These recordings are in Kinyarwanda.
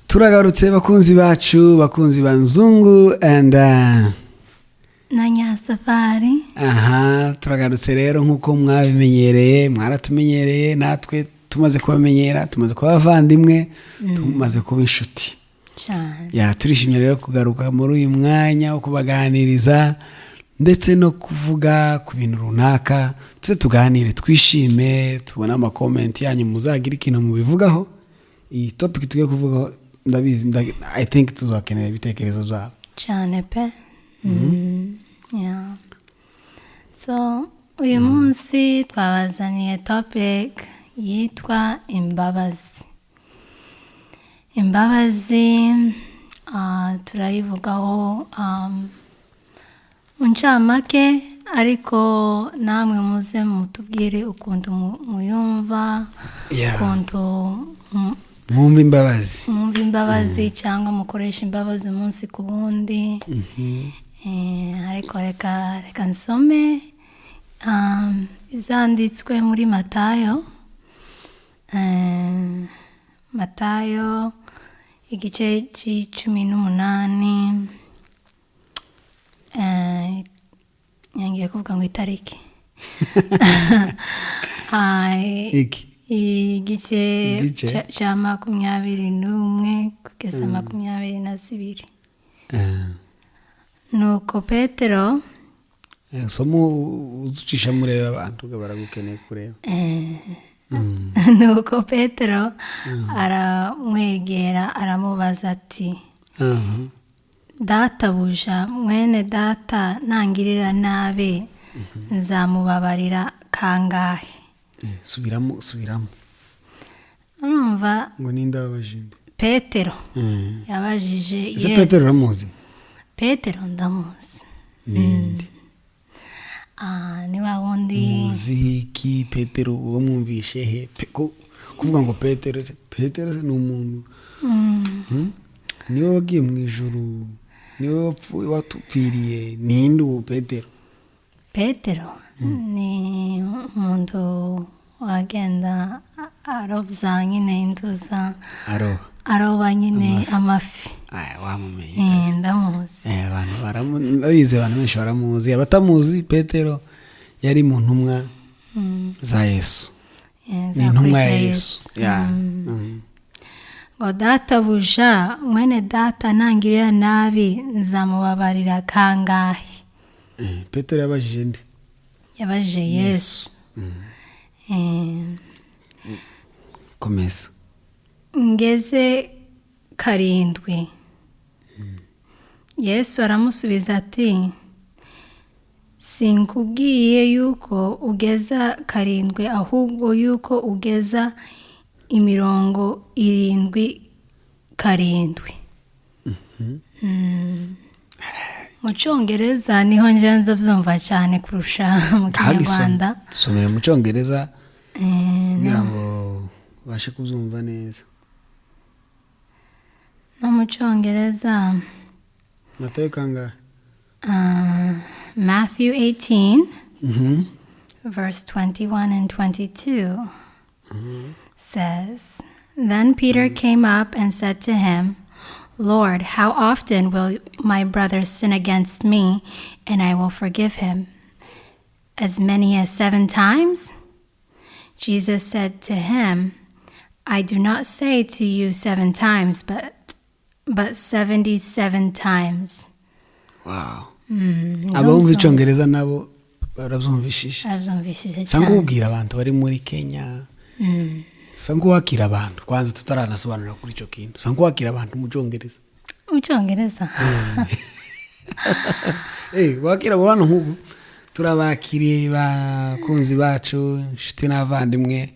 turagarutse bakunzi bacu, bakunzi ba Nzungu and na Nyasafari. Turagarutse rero nkuko mwabimenyereye, mwaratumenyereye, natwe tumaze kubamenyera, tumaze kuba abavandimwe, tumaze kuba inshuti cyane. Turishimye rero kugaruka muri uyu mwanya wo kubaganiriza ndetse no kuvuga ku bintu runaka, tuganire, twishime, tubona ama comment yanyu, muzagira ikintu mubivugaho. Iyi topic tugiye kuvugaho ndabizi, I think tuzakenera ibitekerezo byabo cyane pe. So uyu munsi twabazaniye topic yitwa imbabazi. Imbabazi turayivugaho uncamake, ariko namwe muze mutubwire ukuntu muyumva, ukuntu mwumva imbabazi cyangwa mukoresha imbabazi umunsi ku wundi. Ariko reka nsome izanditswe muri Matayo igice c'18. Ngiye kuvuga ngo itariki igice ca 21 kugeza 22. Nuko Petero somo uzucisha mureba abantu baragukeneye kureba. Nuko Petero aramwegera aramubaza ati, Databuja, mwene data nangirira nabe, nzamubabarira kangahe? Subiramo. Urumva ngo ninda babajije Petero yabajije Yesu. Petero uramuzi? Petero ndamuzi. Ni wa wundi muziki. Petero uwo mwumvishe he? Kuvuga ngo Petero ni umuntu niwe wagiye mu ijuru, niwe watupfiriye. Ninde uwo Petero? Petero ni umuntu wagenda arobza nyine intuza, aroba nyine amafi. Wamumenye? Ndamuzi. Abantu benshi baramuzi. Abatamuzi, Petero yari mu ntumwa za Yesu. Ni intumwa ya Yesu. Ngo Databuja, mwene data nangirira nabi, nzamubabarira kangahe? Petero yabajije nde? Yabajije Yesu. Komeza. Ngeze 7. Yesu aramusubiza ati, sinkubwiye yuko ugeza 7, ahubwo yuko ugeza 77. Mu Cyongereza niho njanza byumva cyane kurusha mu Kinyarwanda. Tusomere mu Cyongereza kugira ngo bashe kubyumva neza. No mu Cyongereza Matayo kangahe? Matthew 18 verse 21 and 22 says, Then Peter came up and said to him, Lord, how often will my brother sin against me, and I will forgive him? As many as 7 times? Jesus said to him, I do not say to you 7 times, but 77 times. Wow. Abumva Icyongereza nabo barabyumvishije. Sanga ubwira abantu bari muri Kenya. Sanga wakira abantu kwanza tutaranasobanura kuri icyo kintu. Sanga wakira abantu mu Cyongereza. Mu Cyongereza. Wakira abantu nk'ubu. Turabakiriye bakunzi bacu, inshuti n'abavandimwe,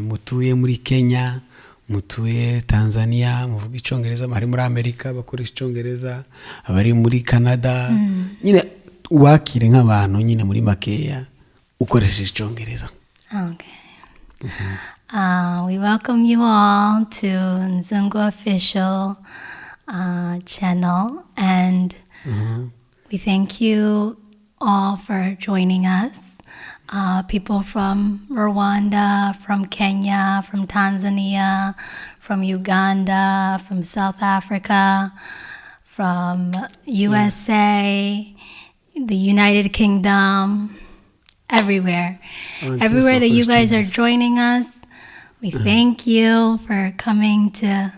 mutuye muri Kenya, mutuye Tanzania, muvuga Icyongereza, abari muri Amerika bakoresha Icyongereza, abari muri Canada. Nyine wakire nk'abantu nyine muri makeya ukoresheje Icyongereza. Okay. We welcome you all to Nzungu official channel, and we thank you all for joining us. People from Rwanda, from Kenya, from Tanzania, from Uganda, from South Africa, from USA, the United Kingdom, everywhere. Everywhere that you guys are joining us, we thank you for coming to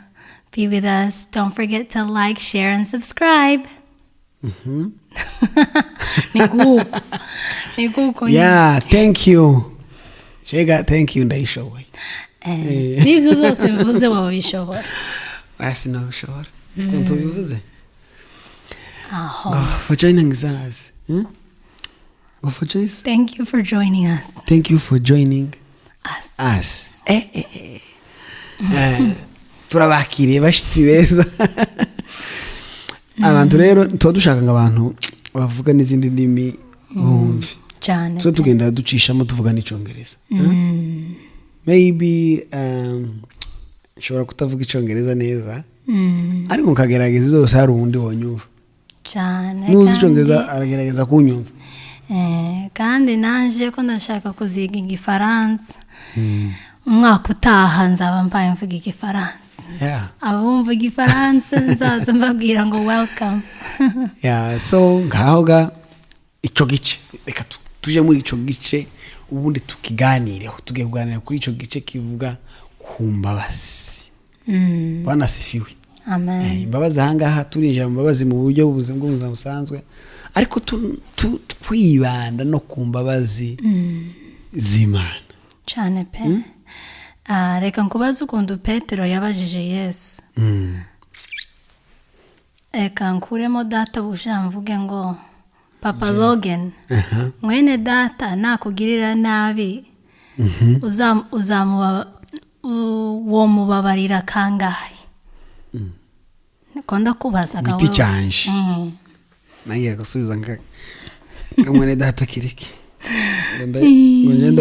be with us. Don't forget to like, share, and subscribe. Yeah, thank you. Shega, thank you, ndayishoboye. N'ibyo byose mvuze wowe bishobora. Asi nabishobora. Kuntu bivuze. For joining us. For choice. Thank you for joining us. Thank you for joining us. Turabakiriye bashitsi beza. Abantu rero tuba dushaka ngo abantu bavuga n'izindi ndimi bumve. Cyane. So tugenda ducishamo tuvuga n'icyongereza. Maybe nshobora kutavuga icyongereza neza. Ariko nkagerageza zose hari undi wonyumva. Cyane. Nuzi icyongereza aragerageza kunyumva. Kandi nanje ko ndashaka kuziga igifaransa. Umwaka utaha nzaba mbaye mvuga igifaransa. Abumva igifaransa nzaza mbabwira ngo welcome. So ngaho icyo gice reka tuje muri icyo gice ubundi tukiganireho tugiye kuganira kuri icyo gice kivuga ku mbabazi. Banasifiwe. Amen. Imbabazi ahangaha turinjira mu mbabazi mu buryo bw'ubuzima busanzwe ariko twibanda no ku mbabazi z'Imana. Cyane pe. Reka nkubaze ukuntu Petero yabajije Yesu. Reka nkuremo data busha mvuge ngo Papa Logan, mwene data nakugirira nabi womubabarira kangahe? Konda kubazaga wewe. Giti cyanje. Nagiye gusubiza nka mwene data kiriki. Ngenda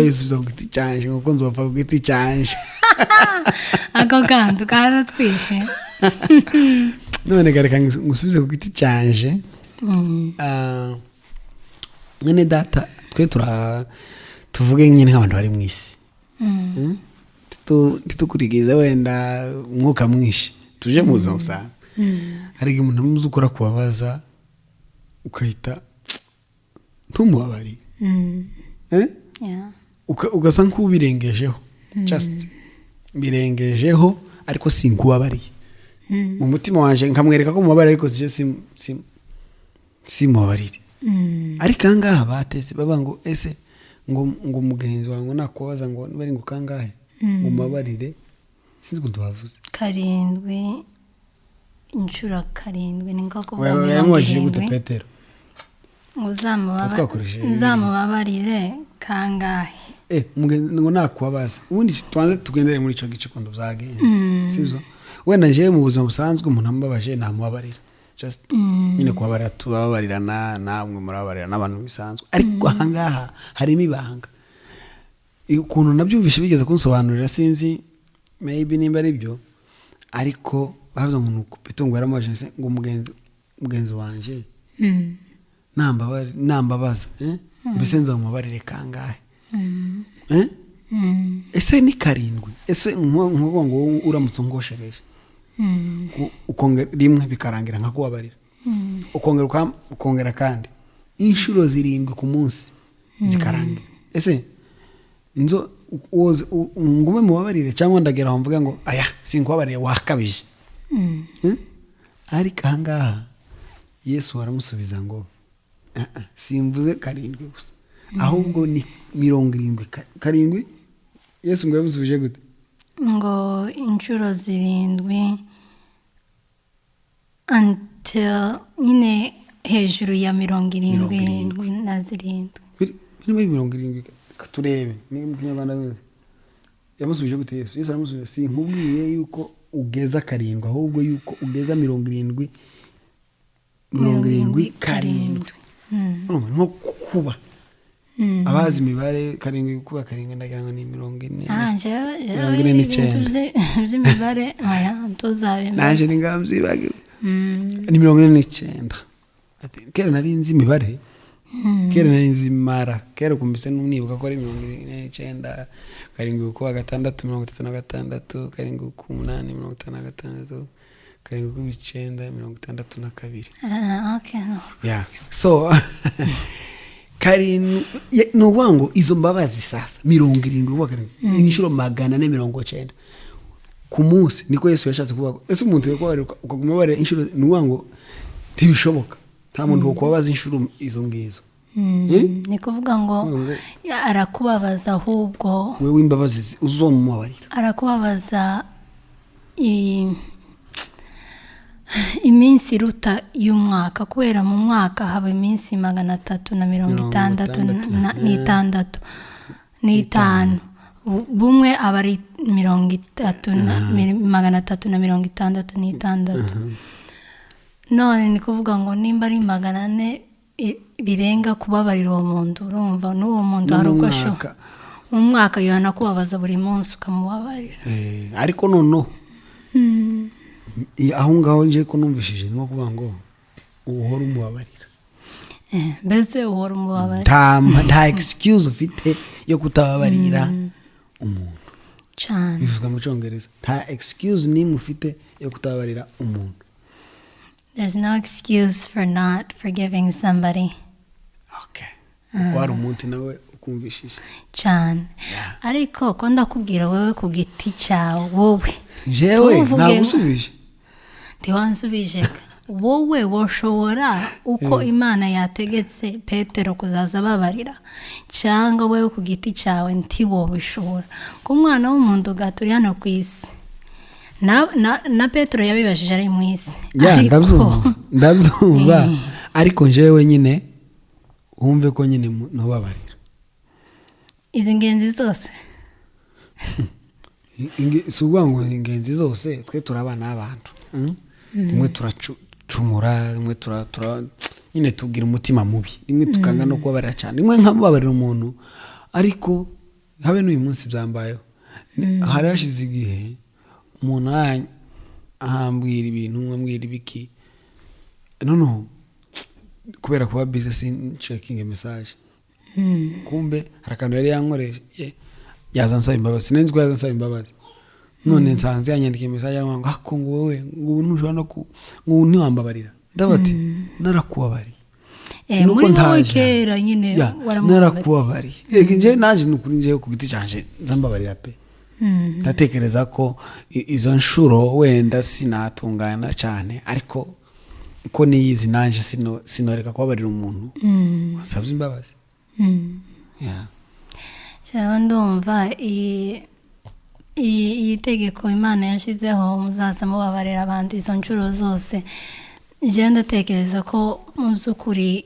yisubiza ku giti cyanje kuko nzopfa ku giti cyanje. Ako kantu karatwishe. None gareka ngusubize ku giti cyanje. Mwene data twe tuvuge nyine nk'abantu bari mu isi. Titukurigiza wenda umwuka mwinshi tuje mu buzima busanzwe. Hari umuntu muzi ukora kubabaza ukahita ntumubabarire. Ugasa nk'ubirengejeho. Just birengejeho ariko sinkubabariye. Mu mutima wanje nkamwereka ko mubabarire ariko simubabarire. Ariko angaha bateze baba ngo ese ngo mugenzi wangu nakubaza ngo bari ngo kangahe ngo mubabarire sinzi ko tubavuze. 7 inshuro 7 ni ngako bamubajije gute Petero uzamubabarire kangahe mugenzi ngo nakubabaza ubundi twanze tugendere muri ico gice kondo byagenze sibyo wenda nje mu buzima busanzwe umuntu ambabaje namubabarira just nyine kubabarira tubabarirana namwe murababarira n'abantu bisanzwe ariko ahangaha harimo ibanga ukuntu nabyumvishe bigeze kunsobanurira sinzi maybe nimba ari byo ariko bavuze umuntu Petero yaramaje ngo mugenzi wanje nambabaza mbese nzamubabarire kangahe ese ni 7 ese nkuvuga ngo uramutse ngoshereje ukongera rimwe bikarangira nka kubabarira ukongera kandi inshuro 7 ku munsi zikarangira ese nzo ngume mubabarire cyangwa ndagera aho mvuga ngo aya sinkubabarire wakabije ariko ahangaha Yesu aramusubiza ngo simvuze 7 gusa ahubwo ni 70 Yesu ngo yamusubije gute ngo inshuro 7 until ine hejuru ya 70 na 7 ni 70 katurebe ni mu Kinyarwanda wese yamusubije gute Yesu aramusubije sinkubwiye yuko ugeza 7 ahubwo yuko ugeza 70 nko kuba abazi imibare 7 kuba 7 ndagira ngo ni 40 imibare aya tuzabe naje ningamzibage ni 49 kera nari nzi imibare kera nari nzimara kera kumbise nibuka ko ari 49 karindwi ku wa gatandatu 36 karindwi ku 8 56 karindwi ku 9 62. Okay, no. Yeah, so karindwi n'uwango izo mbabazi sasa 70 inshuro 490 ku munsi niko Yesu yashatse kuvuga. Ese umuntu yakwabarirwa ukaguma bare inshuro n'uwango ntibishoboka, nta muntu kubabaza inshuro izo ngizo. Ni kuvuga ngo arakubabaza ahubwo wewe imbabazi uzomubabarira, arakubabaza iminsi iruta y'umwaka, kubera mu mwaka haba iminsi 366 bumwe aba ari 366. None ni kuvuga ngo nimba ari 400 birenga kubabarira uwo muntu, urumva n'uwo muntu hari uko ashoboka mu mwaka yana kubabaza buri munsi ukamubabarira. Ariko nono aho ngaho nje ko numvishije nimo kuvuga ngo uhora umubabarira. Mbese uhora umubabarira, nta excuse ufite yo kutababarira umuntu cyane. Bivuga mu Cyongereza nta excuse nimwe ufite yo kutababarira umuntu. There's no excuse for not forgiving somebody. Okay. Wari umuntu nawe ukumvishije cyane. Ariko ko ndakubwira wewe ku giti cyawe, wowe jewe nagusubije ntiwansubije wowe woshobora uko Imana yategetse Petero kuzaza babarira, cyangwa wewe ku giti cyawe ntiwobishobora? Ku mwana w'umuntu gaturi hano ku isi na Petero yabibashije ari mu isi. Ndabyumva ariko jewe nyine wumve ko nyine ntubabarira izi ngenzi zose. Si ukuvuga ngo ingenzi zose twe turabana n'abantu, rimwe turacumura, rimwe nyine tugira umutima mubi, rimwe tukanga no kubabarira cyane, rimwe nkamubabarira umuntu ariko habe n'uyu munsi byambayeho. Hari hashize igihe umuntu ahambwira ibintu, ambwira ibiki, noneho kubera kuba busy sinchecking message, kumbe harakantu yari yankoreshe yazansaba imbabazi, sinenzi ko yazansaba imbabazi. None nsanze yanyandikiye message ngo ako ngo wowe ngo ntushobora no ngo ntiwambabarira. Ndabati narakubabari muri wowe kera nyine narakubabari. Nje naje nukuri nje ku giti cyanje nzambabarira pe. Ndatekereza ko izo nshuro wenda sinatungana cyane, ariko ko niyizi nanje sinoreka kubabarira umuntu wasabye imbabazi. Cyangwa ndumva iyi tegeko Imana yashizeho muzaza mubabarira abantu izo nshuro zose, je ndatekereza ko mu by'ukuri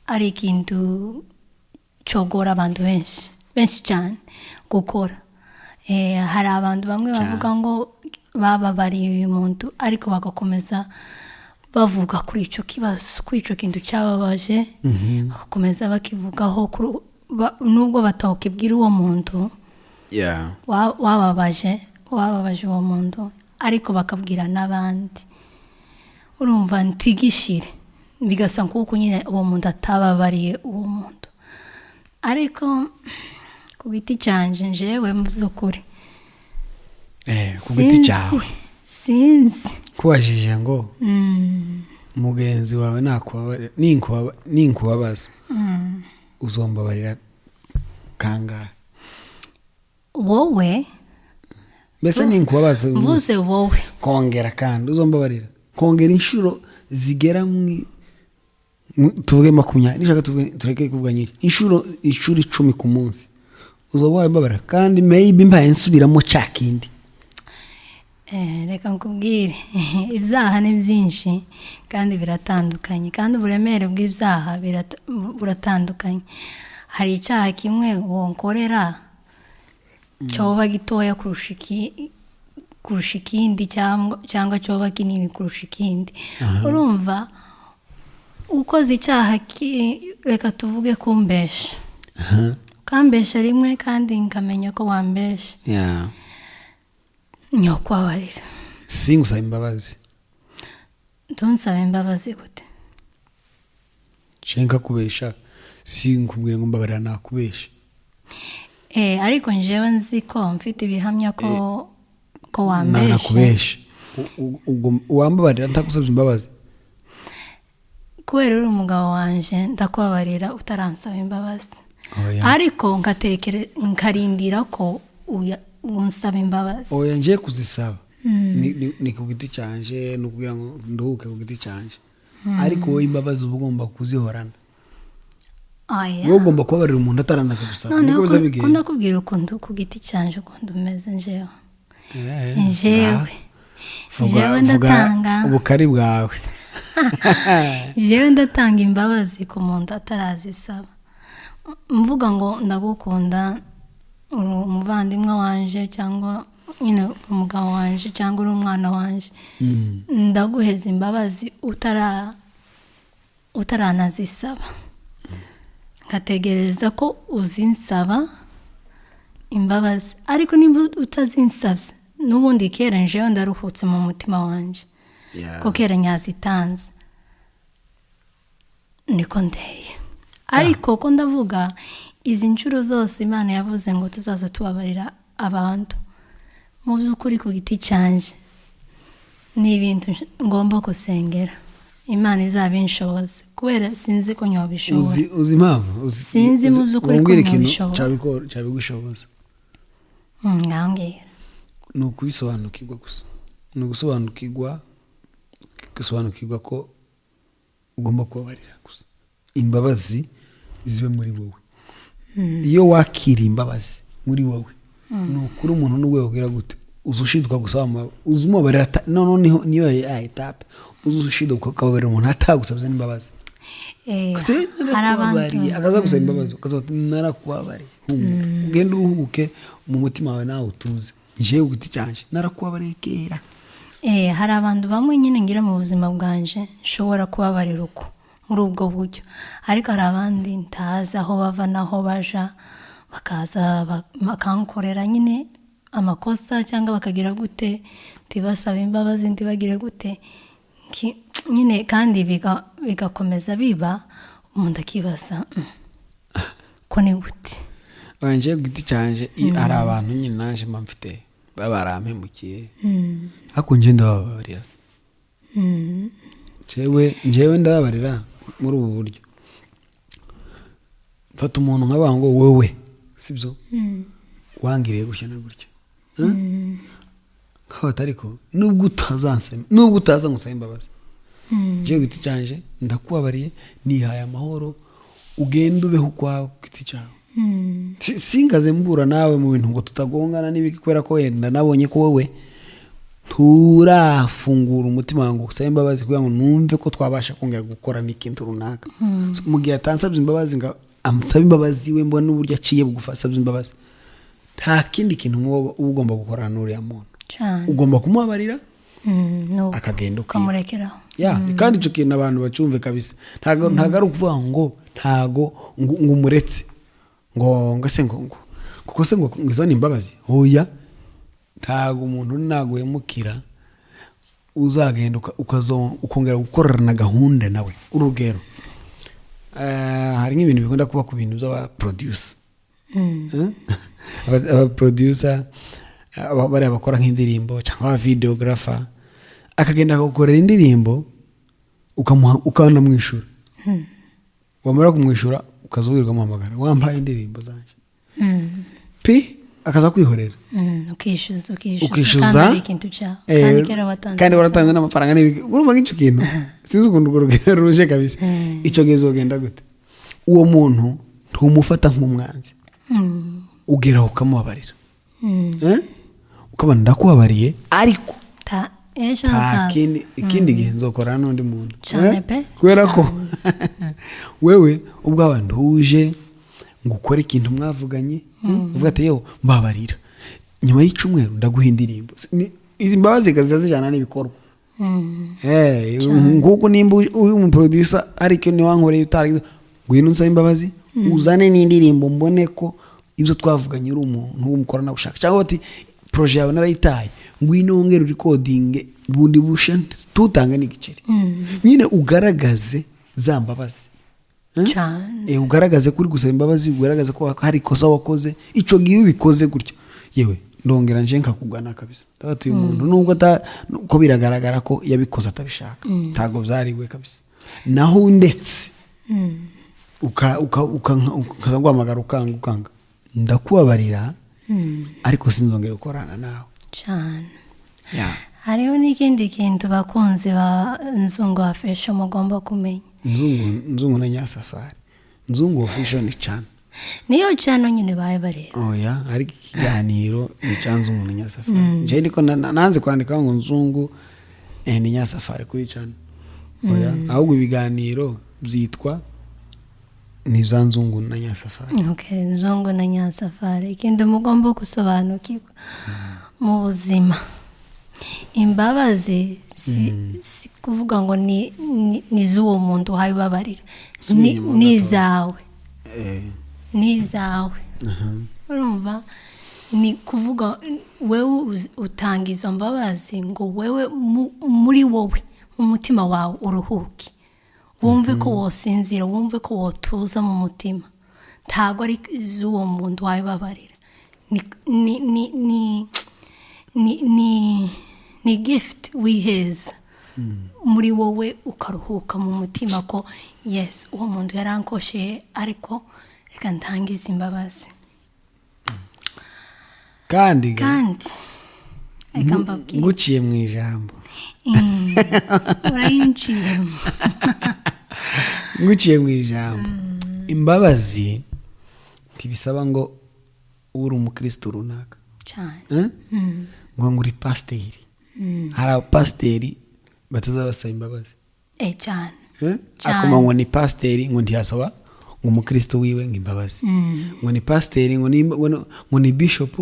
ari ikintu cyogora abantu benshi cyane gukora. Hari abantu bamwe bavuga ngo bababariye uyu muntu ariko bagakomeza bavuga kuri icyo kibazo, kuri icyo kintu cyababaje, bagakomeza bakivugaho nubwo batawukibwira uwo muntu wababaje uwo muntu, ariko bakabwira n'abandi. Urumva ntigishire, bigasa nk'uko nyine uwo muntu atababariye uwo muntu. Ariko ku giti cyanje njewe mu by'ukuri ku giti cyawe sinzi kubajije ngo mugenzi wawe nakubabarira ninkubabaza uzombabarira kangahe? Wowe mbese ninkubabaza mvuze wowe kongera kandi uzombabarira kongera inshuro zigera tuvuge 20, nishaka tureke kuvuga nyiri inshuro 10 ku munsi uzobaye mbabarira, kandi maybe mbaye nsubiramo cyakindi. Reka nkubwire ibyaha ni byinshi kandi biratandukanye, kandi uburemere bw'ibyaha buratandukanye. Hari icyaha kimwe wonkorera cyoba gitoya kurusha ikindi cyangwa cyoba kinini kurusha ikindi. Urumva ukoze icyaha reka tuvuge kumbesha, ukambesha rimwe kandi nkamenya ko wambesha, nyokwabarira singusaba imbabazi. Ntunsaba imbabazi gute? Cenga kubesha sinkubwire ngo mbabarira nakubeshe. Ariko njewe nzi ko mfite ibihamya ko wambeshe. Nakubeshe. Wambabarira ntakusabye imbabazi. Kubera uri umugabo wanje ndakubabarira utaransaba imbabazi. Ariko nkarindira ko unsaba imbabazi. Oya ngiye kuzisaba. Ni ku giti canje no kugira ngo nduhuke ku giti canje. Ariko wowe imbabazi uba ugomba kuzihorana. Wowe ugomba kubabarira umuntu ataranaze gusaba. Niko bizabigenda. Kunda kubwira ukuntu ku giti canje ukuntu umeze njewe. Jewe ndatanga ubukari bwawe. Jewe ndatanga imbabazi ku muntu atarazisaba. Mvuga ngo ndagukunda umuvandimwe wanje cyangwa nyine umugabo wanje cyangwa uri umwana wanje, ndaguheza imbabazi utaranazisaba. Ngategereza ko uzinsaba imbabazi, ariko niba utazinsabye n'ubundi kera njewe ndaruhutse mu mutima wanje ko kera nyazitanze niko ndeye. Ariko ko ndavuga izi nshuro zose Imana yavuze ngo tuzaza tubabarira abantu, mu by'ukuri ku giti canje ni ibintu ngomba gusengera Imana izabinshoboze, kubera sinzi ko nyobishobora. Uzi impamvu? Sinzi mu by'ukuri ko nyobishobora. Cyabigushoboza. Ngambwira. Ni ukubisobanukirwa gusa. Ni ugusobanukirwa ko ugomba kubabarira gusa. Imbabazi zibe muri wowe. Iyo wakira imbabazi muri wowe, ni ukuri umuntu n'ubwo yakubwira gute uzushidwa gusaba uzumubarira none niyo etape uzushidwa kubabarira umuntu atagusabye n'imbabazi. Harabandi akaza gusaba imbabazi ukazota narakubabariye. Ugenda uruhuke mu mutima wawe nawe utuze. Nje ugiti cyanje narakubabariye kera. Hari abantu bamwe nyine ngira mu buzima bwanje nshobora kubabarira uko muri ubwo buryo, ariko hari abandi ntazi aho bava naho baja, bakaza bakankorera nyine amakosa cyangwa bakagira gute tibasaba imbabazi ntibagire gute nyine, kandi bigakomeza biba umuntu akibaza ko ni gute. Wanje giti cyanje ari abantu nyine naje mfite babarampemukiye, ako nje ndababarira. Jewe ndababarira muri ubu buryo. Mfata umuntu nk'abantu ngo wowe sibyo wangiriye gutya na gutya, nk'aho ariko nubwo utaza ngusaba imbabazi, jewe giti cyanje ndakubabariye, nihaye amahoro, ugenda ubeho ukwawe giti cyawe. Singaze mbura nawe mu bintu ngo tutagongana n'ibiki, kubera ko wenda nabonye ko wowe turafungura umutima wangu gusaba imbabazi kugira ngo numve ko twabasha kongera gukora n'ikintu runaka. Mu gihe atansabye imbabazi nga amusaba imbabazi we mbona uburyo aciye bugufasabye imbabazi, nta kindi kintu uba ugomba gukora n'uriya muntu. Ugomba kumubabarira akagenda ukamurekeraho. Kandi icyo kintu abantu bacumve kabisa. Ntago ari ukuvuga ngo ntago ngumuretse ngo ngase ngo kuko se ngo ngizone imbabazi. Hoya, ntago umuntu naguhemukira uzagenda ukongera gukorana gahunda nawe. Urugero, hari nk'ibintu bikunda kuba ku bintu by'aba producer. Aba producer bari abakora nk'indirimbo cyangwa videographer, akagenda gukorera indirimbo ukana mwishura. Wamara kumwishura ukazubirwa muhamagara, wampaye indirimbo zanje. Akaza kwihorera. Ukishyuza kandi waratanze n'amafaranga n'ibiki. Urumva nk'icyo kintu sinzi ukuntu urwo rugero ruje kabisa. Icyo gihe uzogenda gute? Uwo muntu ntumufata nk'umwanzi, ugeraho ukamubabarira. Ukabona ndakubabariye, ariko ikindi gihe nzokora n'undi muntu, kubera ko wewe ubwawe ntuje ngo ukore ikintu mwavuganye. Uvuga ati yewe mbabarira, nyuma y'icumweru ndaguha indirimbo. Izi mbabazi zikazijana n'ibikorwa. Nguko nimba uyu umuproducer ariko ni wankoreye utari ngwino nsaba imbabazi, uzane n'indirimbo mbone ko ibyo twavuganye uri umuntu w'umukora na bushaka, cyangwa ati projet yawe narayitaye ngwino wongere recording bundi bushe tutanga n'igiceri. Nyine ugaragaze za mbabazi cyane ugaragaze ko uri gusaba imbabazi, ugaragaze ko hari ikosa wakoze. Ico gihe ubikoze gutyo, yewe ndongera nje nkakugana kabisa, ndabatuye umuntu nubwo ko biragaragara ko yabikoze atabishaka, ntago byariwe kabisa. Naho ndetse ukaza guhamagara ukanga, ndakubabarira ariko sinzongera gukorana nawe cyane. Hariho n'ikindi kintu bakunzi ba Nzungu Official mugomba kumenya. Nzungu na Nyasafari. Nzungu Official ni cyane, niyo cyane nyine baye barera. Oya, ari ikiganiro ni cyanzu Nzungu na Nyasafari. Je ndiko nanze kwandika ngo Nzungu ni Nyasafari kuri cyane. Oya, ahubwo ibiganiro byitwa ni za Nzungu na Nyasafari. Okay, Nzungu na Nyasafari. Ikindi mugomba gusobanukirwa mu buzima, imbabazi si kuvuga ngo ni z'uwo muntu wabibabarira, ni zawe. Ni zawe. Urumva, ni kuvuga wewe utanga izo mbabazi ngo wewe muri wowe umutima wawe uruhuke, wumve ko wosinzira, wumve ko wotuza mu mutima. Ntago ari z'uwo muntu wabibabarira. Ni gift wiheza muri wowe, ukaruhuka mu mutima ko yes, uwo muntu yarankoshe ariko reka ntangize imbabazi. Kandi nguciye mu ijambo, urayinciyemo. Nguciye mu ijambo, imbabazi ntibisaba ngo uri umukristo runaka cyane, ngo nguri pasiteri. Hari abapasiteri batazabasaba imbabazi cyane, akoma ngo ni pasiteri ngo ntiyasaba ngo umukristo wiwe ngo imbabazi, ngo ni pasiteri ngo ni bishop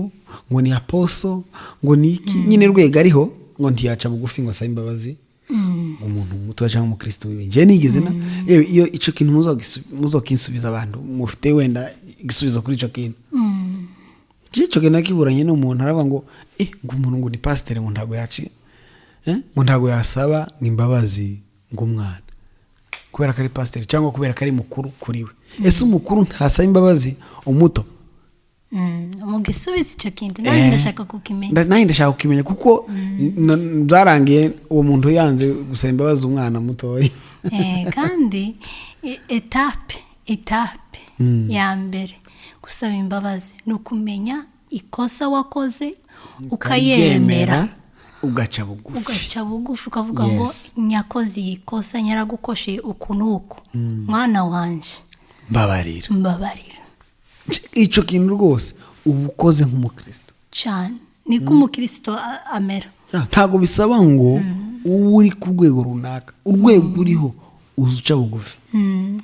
ngo ni apostle ngo ni iki nyine rwego ariho, ngo ntiyaca bugufi ngo asaba imbabazi umuntu muto cyangwa umukristo wiwe. Je nigeze na iyo ico kintu muzokinsubiza abantu mufite wenda igisubizo kuri ico kintu. Ico kintu kiburanye n'umuntu aravuga ngo ngo umuntu ngo ni pasiteri ngo ntago yaci ngo ntago yasaba imbabazi ngo umwana kubera ko ari pasiteri cyangwa kubera ko ari mukuru kuri we. Ese umukuru ntasaba imbabazi umuto? Mugisubiza ico kintu nanjye ndashaka kukimenya. Nanjye ndashaka kukimenya kuko byarangiye uwo muntu yanze gusaba imbabazi umwana mutoya. Kandi etape ya mbere gusaba imbabazi ni ukumenya ikosa wakoze ukayemera, ugaca bugufi ukavuga ngo nyakoze ikosa, nyaragukoshe uku nuko, mwana wanje mbabarira. Ico kintu rwose ubukoze nk'umukristo cyane, niko umukristo amera. Ntago bisaba ngo uri ku rwego runaka, urwego uriho uzuca bugufi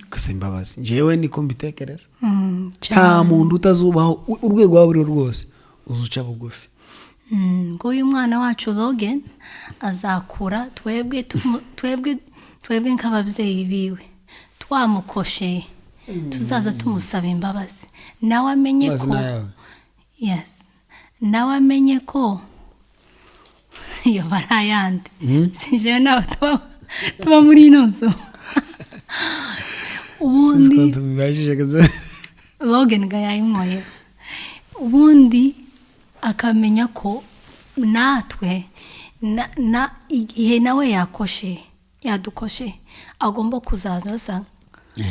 ugasaba imbabazi. Njyewe niko mbitekereza, nta muntu utazubaho urwego waba uriho rwose uzuca bugufi. Ngo uyu mwana wacu Logan azakura, twebwe nk'ababyeyi biwe twamukoshe tuzaza tumusaba imbabazi, nawe amenye ko nawe amenye ko iyo barayandi sinjewe nawe tuba muri ino nzu. Ubundi Logan gayayinkoye, ubundi akamenya ko natwe igihe nawe yadukoshe agomba kuzaza asa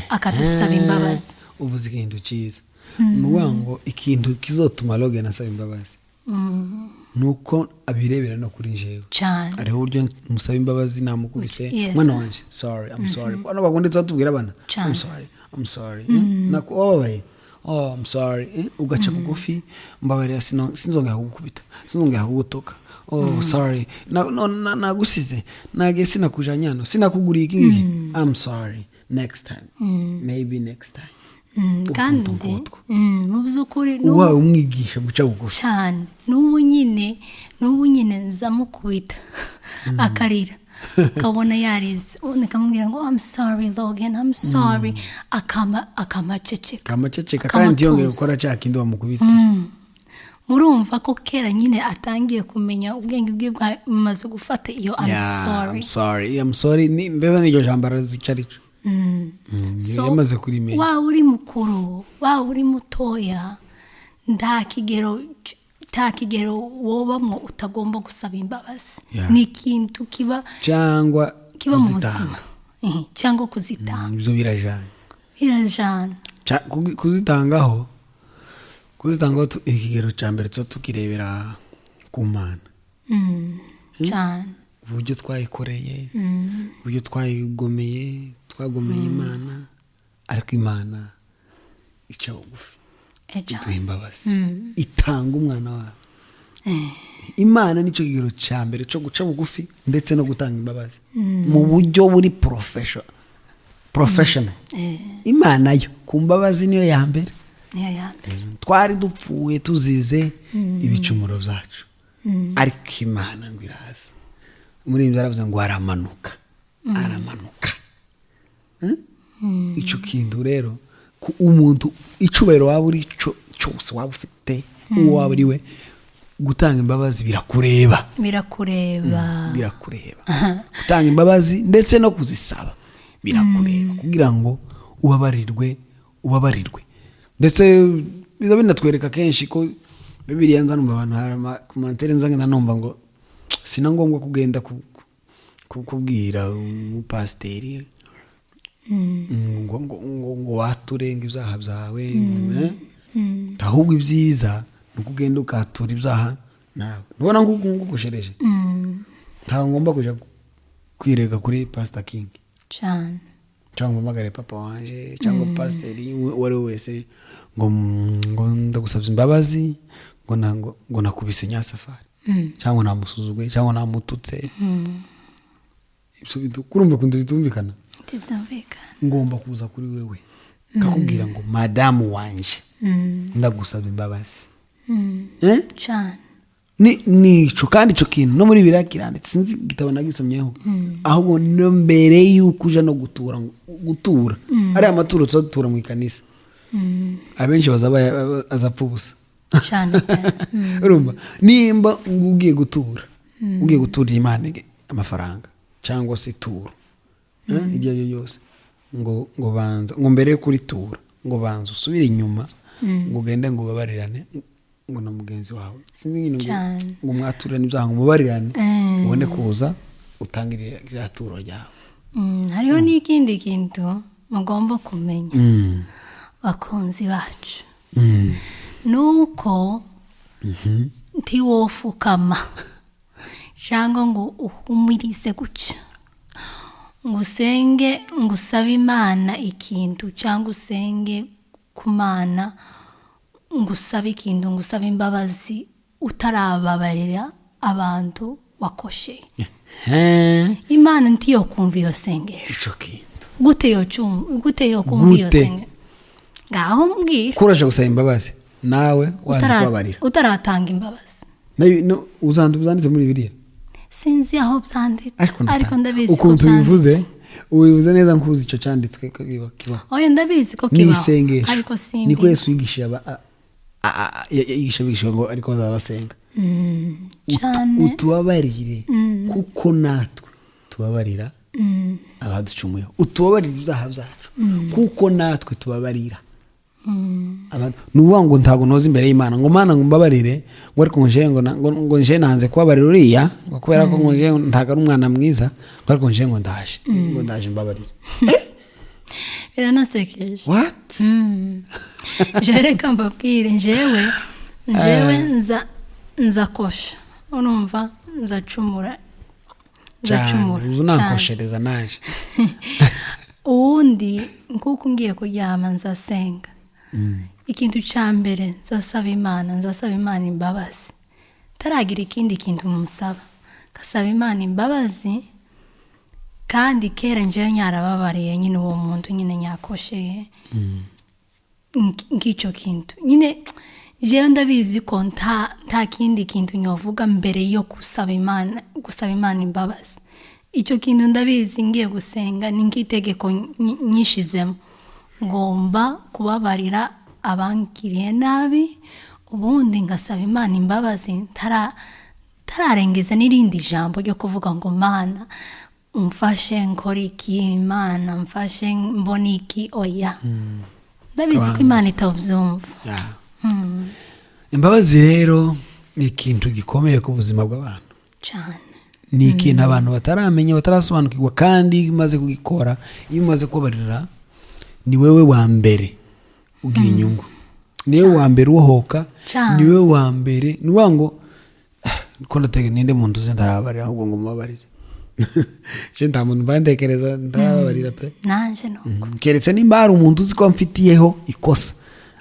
akadusaba imbabazi. Uvuze ikintu cyiza, nuwango ikintu kizotuma Logan asaba imbabazi nuko abirebera no kuri njewe cyane. Ariho uburyo musaba imbabazi namukubise, mwana wanje I'm sorry. Bano bagondetse batubwira abana I'm sorry nakubabaye, I'm sorry, ugaca bugufi, mbabarira sinzongera kugukubita, sinzongera kugutoka, sorry nagusize, nage sinakujanyano, sinakuguriye iki ngiki, I'm sorry, next time, maybe next time. Kandi mu by'ukuri uwawe umwigisha guca bugufi cyane. N'ubu nyine nzamukubita akarira, kabona yarize, nikamubwira ngo I'm sorry Logan, I'm sorry, akamaceceka kandi yongera gukora cya kindi wamukubitije. Murumva ko kera nyine atangiye kumenya ubwenge bwe bumaze gufata iyo I'm sorry ni mbega n'iryo jambo arazicarico. So, yamaze kurimenya. waba uri mukuru waba uri mutoya nta kigero wobamwo utagomba gusaba imbabazi. Yeah. Ni ikintu kiba cyangwa mu buzima cyangwa kuzitanga. ibyo birajana kuzitangaho ikigero cya mbere cyo tukirebera ku Mana cyane uburyo twayikoreye uburyo twagomeye Imana, ariko Imana ica bugufi iduha imbabazi itanga umwana wawe. Imana nicyo kigero cya mbere cyo guca bugufi ndetse no gutanga imbabazi mu buryo buri professional. Imana yo ku mbabazi niyo ya mbere. Twari dupfuye tuzize ibicumuro byacu, ariko Imana ngo iraza. Muri ibyo aravuze ngo aramanuka. Icyo kintu rero ku umuntu icubero waba uri cyose waba ufite uwo waba uri we, gutanga imbabazi birakureba. Gutanga imbabazi ndetse no kuzisaba birakureba kugira ngo ubabarirwe. Ndetse biza binatwereka kenshi ko Bibiliya nzanumva abantu ku mantere nzangana numva ngo sina ngombwa kugenda kubwira umupasiteri ngo waturenga ibyaha byawe, ahubwo ibyiza ni ukugenda ukatura ibyaha nawe. Ntubona ngugushereje ntabwo ngomba kujya kwirega kuri Pastor King cyangwa mpamagare papa wanje cyangwa pasiteri uwo ari we wese ngo ndagusabye imbabazi ngo nakubise Nyasafari cyangwa namusuzuguye cyangwa namututse. Kurumva kuntu bitumvikana. Ngomba kuza kuri wewe kakubwira ngo madamu wanje ndagusaba imbabazi. Nico kandi ico kintu no muri birakiranditse sinzi gitabo nagisomyeho, ahubwo no mbere yuko uja no gutura ari amaturo tsotura mu ikanisa abenshi bazaba azapfa ubusa. Urumva nimba ugiye gutura Imana amafaranga cyangwa se turo ibyo yose ngo banza ngo mbere kuri tura ngo banza usubire inyuma ngo ugende ngo babarirane ngo na mugenzi wawe sinzi nyine ngo mwaturane ibyaha ngo mubarirane ubone kuza utangirira turo ryawe. Hariho n'ikindi kintu mugomba kumenya bakunzi bacu, nuko ntiwofukama cyangwa ngo uhumirize guca ngo usenge ngo usabe Imana ikintu cyangwa usenge ku Mana ngo usabe ikintu ngo usabe imbabazi utarababarira abantu wakosheye. Imana ntiyo kumva iyo sengesho. Gute yo kumva iyo sengesho? Ngaho mbwira kurasha gusaba imbabazi nawe wazi kubabarira utaratanga imbabazi. Uzanditse muri Bibiliya sinzi aho byanditse ariko ndabizi ko ukuntu ubivuze neza nkuzi icyo cyanditswe kiba. Oya ndabizi ko kiba ariko simbi niko Yesu yigisha ngo ariko bazabasenga utubabarire kuko natwe tubabarira abaducumuye, utubabarire ibyaha byacu kuko natwe tubabarira nuvuga ngo ntago noza imbere y'Imana ngo Mana ngo mbabarire ngo ariko ngo nje nanze kubabarira uriya ngo kubera ko ngo nje ntago ari umwana mwiza ngo ariko nje ngo ndaje mbabarire. Biranasekeje. What? Reka mbabwire njyewe nza kosha urumva nzacumura unankoshereza naje ubundi nkuko ngiye kuryama nzasenga. Ikintu cya mbere nzasaba Imana imbabazi, taragira ikindi kintu musaba, kasaba Imana imbabazi. Kandi kera njyewe nyarababariye nyine uwo muntu nyine nyakosheye ngicyo kintu nyine jewe ndabizi ko nta kindi kintu nyovuga mbere yo gusaba Imana imbabazi. Icyo kintu ndabizi ngiye gusenga ni nk'itegeko nyishizemo, ngomba kubabarira abangiriye nabi, ubundi ngasaba Imana imbabazi tararengeza n'irindi jambo ryo kuvuga ngo Mana mfashe nkora iki, Imana mfashe mbona iki, oya. Ndabizi ko Imana itabyumva. Imbabazi rero ni ikintu gikomeye ku buzima bw'abantu cyane. Ni ikintu abantu bataramenya, batarasobanukirwa, kandi iyo umaze kugikora, iyo umaze kubabarira, ni wewe wa mbere ugira inyungu, ni wewe wa mbere uhoka, ni wewe wa mbere. Ni wango ko ndatege ninde muntu uze ndarabarira ahubwo ngo mubabarire. Je nta muntu bandekereza ndarabarira pe. Nanje nuko. Keretse nimba hari umuntu uzi ko mfitiyeho ikosa,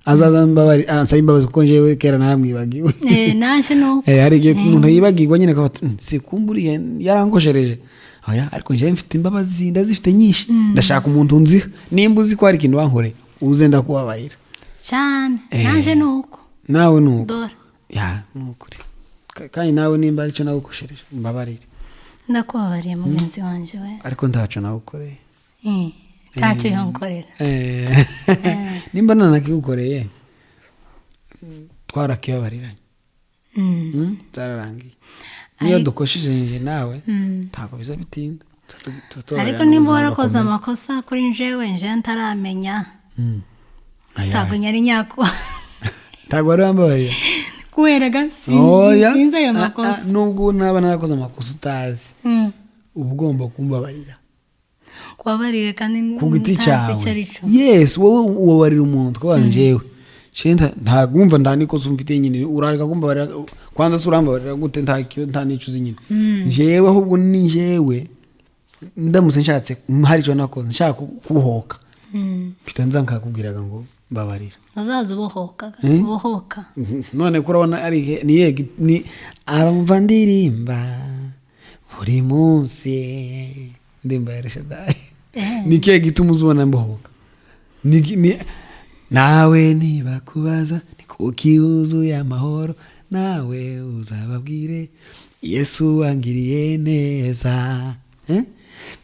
azaza mbabari ansaba imbabazi kuko njewe kera naramwibagiwe. Nanje nuko. Hari igihe umuntu yibagirwa nyine akaba sikumburiye yarangoshereje. Oya, ariko njewe mfite imbabazi, ndazifite nyinshi. Ndashaka umuntu nzi, nimba uzi ko hari ikintu wankore uze ndakubabarira cyane. Nanje nuko. Nawe nuko. Dore. Ya, nukuri. Kandi nawe nimba aricyo nawukoshereje mbabarire. Ndakubabariye mugenzi wanje we. Ariko ndaco nawukoreye. Ntacyo yankorera. Nimba nanakigukoreye twarakibabariranye. Zararangiye. Niyo dukosheje nje nawe ntabwo biza bitinda. Ariko nimba warakoze amakosa kuri njewe nje ntaramenya. Ntabwo nyari nyako. Ntabwo wari wambabarira. Kubera gasi sinzi ayo makosa. Nubwo naba narakoze amakosa utazi, uba ugomba kumbabarira. Kubabarira kandi ku giti cyawe. Yes, wowe ubabarira umuntu ko wanjewe. Shenda ntagumva ndanikoze umfite nyine urareka kumbabarira, kwanza surambabarira gute nta nicuzi nyine. Njewe ahubwo ni njewe ndamutse nshatse hari cyo nakoze nshaka kuhoka. Mpita nzakakubwiraga ngo mbabarira. Uzaza ubohoka. None kurabona ari ni aramva ndirimba buri munsi ndimba yarashadaye. Nikiye gituma uzubona mbohoka. Nawe niba kubaza niko kiuzuye amahoro, nawe uzababwire Yesu wangiriye neza.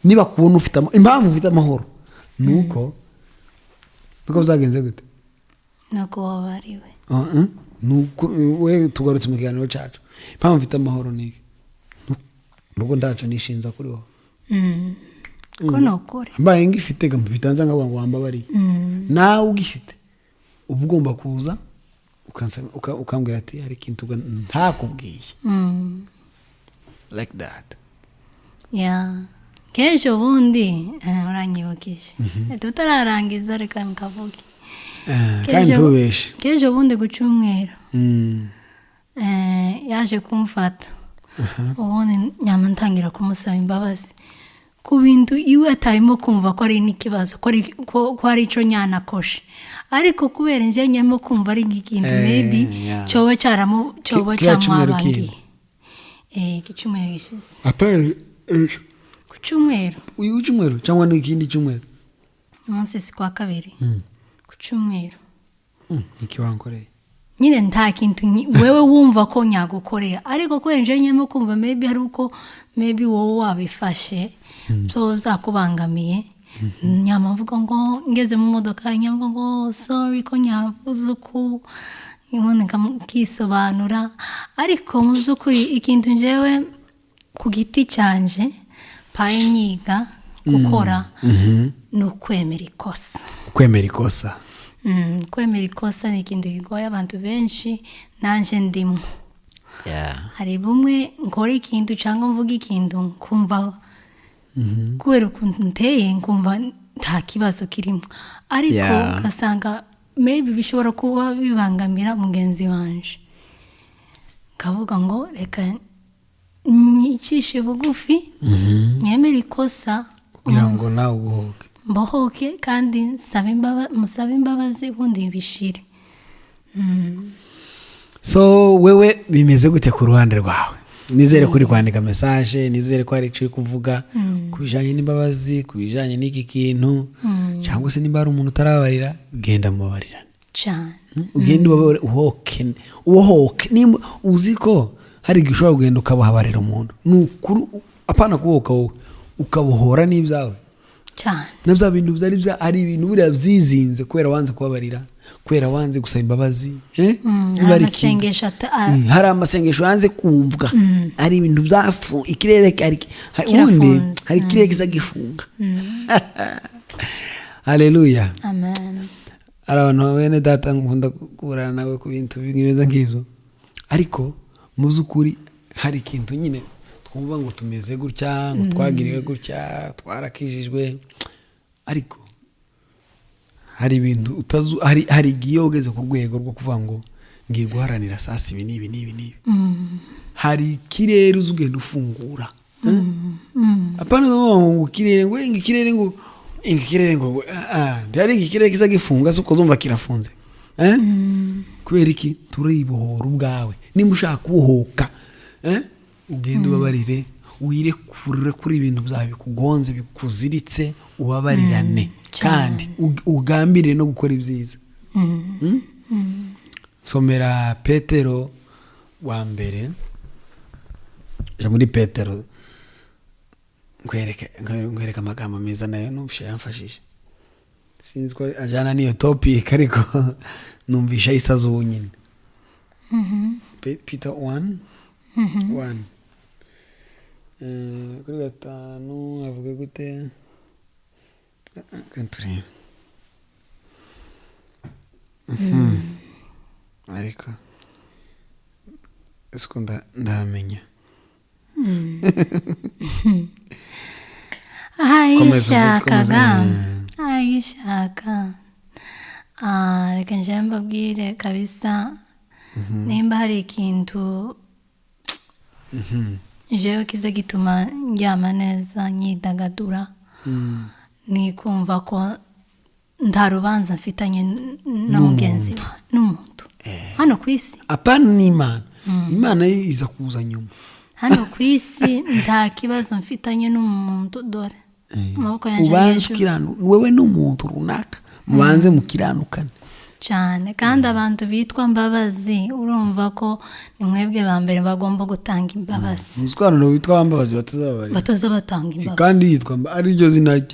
Niba kubona ufite impamvu ufite amahoro nuko uzagenze gute? Nuko wabariwe. Nuko we tugarutse mu kiganiro cyacu. Impamvu ufite amahoro ni nuko ndaco nishinza kuri wowe. Ko nokore. Mbaye ngifite bitanza ngo wambabariye. Nawe ugifite uba ugomba kuza ukambwira ati hari ikintu ntakubwiye. Like that. Yeah. Kejo bundi uranyibukije. Tutararangiza reka mkavuge. Kandi tubeshe. Kejo bundi gucumwera. Yaje kumfata. Ubundi nyama ntangira kumusaba imbabazi ku bintu iwe atarimo kumva ko ari n'ikibazo, ko ari ico nyana koshe. Ariko kubera nje nyemo kumva ari ikintu maybe cyoba cyamwabangiye. Gicumwero gishize. Apere Kucumwero. Uyu cyumwero cyangwa n'ikindi cyumwero? Umunsi si kwa kabiri. Kucumwero. Iki wankoreye? Nyine nta kintu wewe wumva ko nyagukorera, ariko ko nje nyemo kumva maybe hari uko maybe wowe wabifashe so zakubangamiye. Nyama mvuga ngo ngeze mu modoka nyamvuga ngo sorry ko nyavuze uko ibone kisobanura, ariko mu zukuri ikintu njewe ku giti cyanje paye nyiga gukora no kwemera ikosa. Kwemera ikosa. Kwemera ikosa ni ikintu kigoye abantu benshi, nanje ndimo. Hari bumwe nkora ikintu cyangwa mvuga ikintu kumva kubera ukuntu nteye nkumva nta kibazo kirimo, ariko ugasanga maybe bishobora kuba bibangamira mugenzi wanje. Kavuga ngo reka nyicishe bugufi nyemera ikosa kugira ngo nawe mbohoke kandi musabe imbabazi ubundi bishire. So wewe bimeze gute ku ruhande rwawe? Nizere kuri kwandika message, nizere ko ari cyo kuvuga kubijanye n'imbabazi, kubijanye n'iki kintu, cyangwa se nimba ari umuntu utarabarira genda mubabarira cyane. Ugende uhoke nimba uziko hari gishobora kugenda ukabahabarira umuntu nukuri apana kuboka wowe ukabohora n'ibyawe cyane. Nabyo bintu byari ari ibintu buriya byizinze kubera wanze kubabarira, kubera wanze gusaba imbabazi hari amasengesho yanze kumvwa ari ibintu byafu ikirere ubundi hari ikirere kiza gifunga haleluya amen. Hari abantu bene data nkunda kuburana nawe ku bintu bimeze nk'ibyo ariko mu by'ukuri hari ikintu nyine twumva ngo tumeze gutya ngo twagiriwe gutya twarakijijwe ariko hari ibintu hari igihe ugeze ku rwego rwo kuvuga ngo ngiye guharanira sasa ibi n'ibi hari ikirere uzugenda ufungura apana ngo ikirere ngo ndari ikirere kiza gifunga so kuzumva kirafunze kubera iki turibohora ubwawe nimba ushaka kubohoka ugenda ubabarire wirekure kuri ibintu byawe bikugonze bikuziritse ubabarirane kandi ugambire no gukora ibyiza somera Petero wa mbere muri Petero nkwereka amagambo meza nayo numvisha yamfashije sinzi ko ajana niyo topic ariko numvisha isazo ubunyine Peter 1 kuri 5 avuga gute kanturi ariko esko ndamenya ayishaka reka nje mbabwire kabisa nimba hari ikintu jewe kiza gituma ndyama neza nyidagadura ni kumva ko nta rubanza mfitanye na mugenzi wa n'umuntu hano ku isi apana n'Imana Imana iza kuza nyuma hano ku isi nta kibazo mfitanye n'umuntu dore amaboko yanjye ubanzukirana wewe n'umuntu runaka mubanze mukiranukane cyane kandi abantu bitwa Mbabazi urumva ko ni mwebwe ba mbere bagomba gutanga imbabazi muzwarano bitwa Mbabazi batazabatanga imbabazi kandi yitwa ari ryo zina rye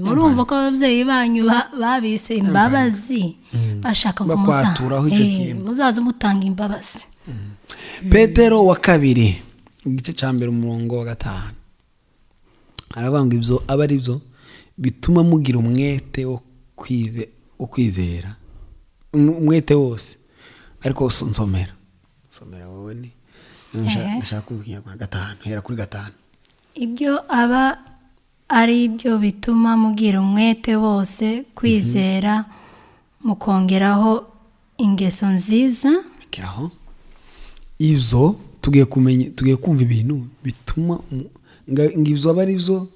urumva ko ababyeyi banyu babise imbabazi bashaka kumusaturaho icyo kintu muzaze mutanga imbabazi Petero wa 2 igice cya mbere umurongo wa 5 arabanga ibyo aba ari byo bituma mugira umwete wo kwizera umwete wose ariko nsomera wowe ni ndashaka kuvuga 5 hera kuri 5 ibyo aba ari byo bituma mugira umwete wose kwizera mukongeraho ingeso nziza kiraho ibyo tugiye kumva ibintu bituma ngibyo aba ari byo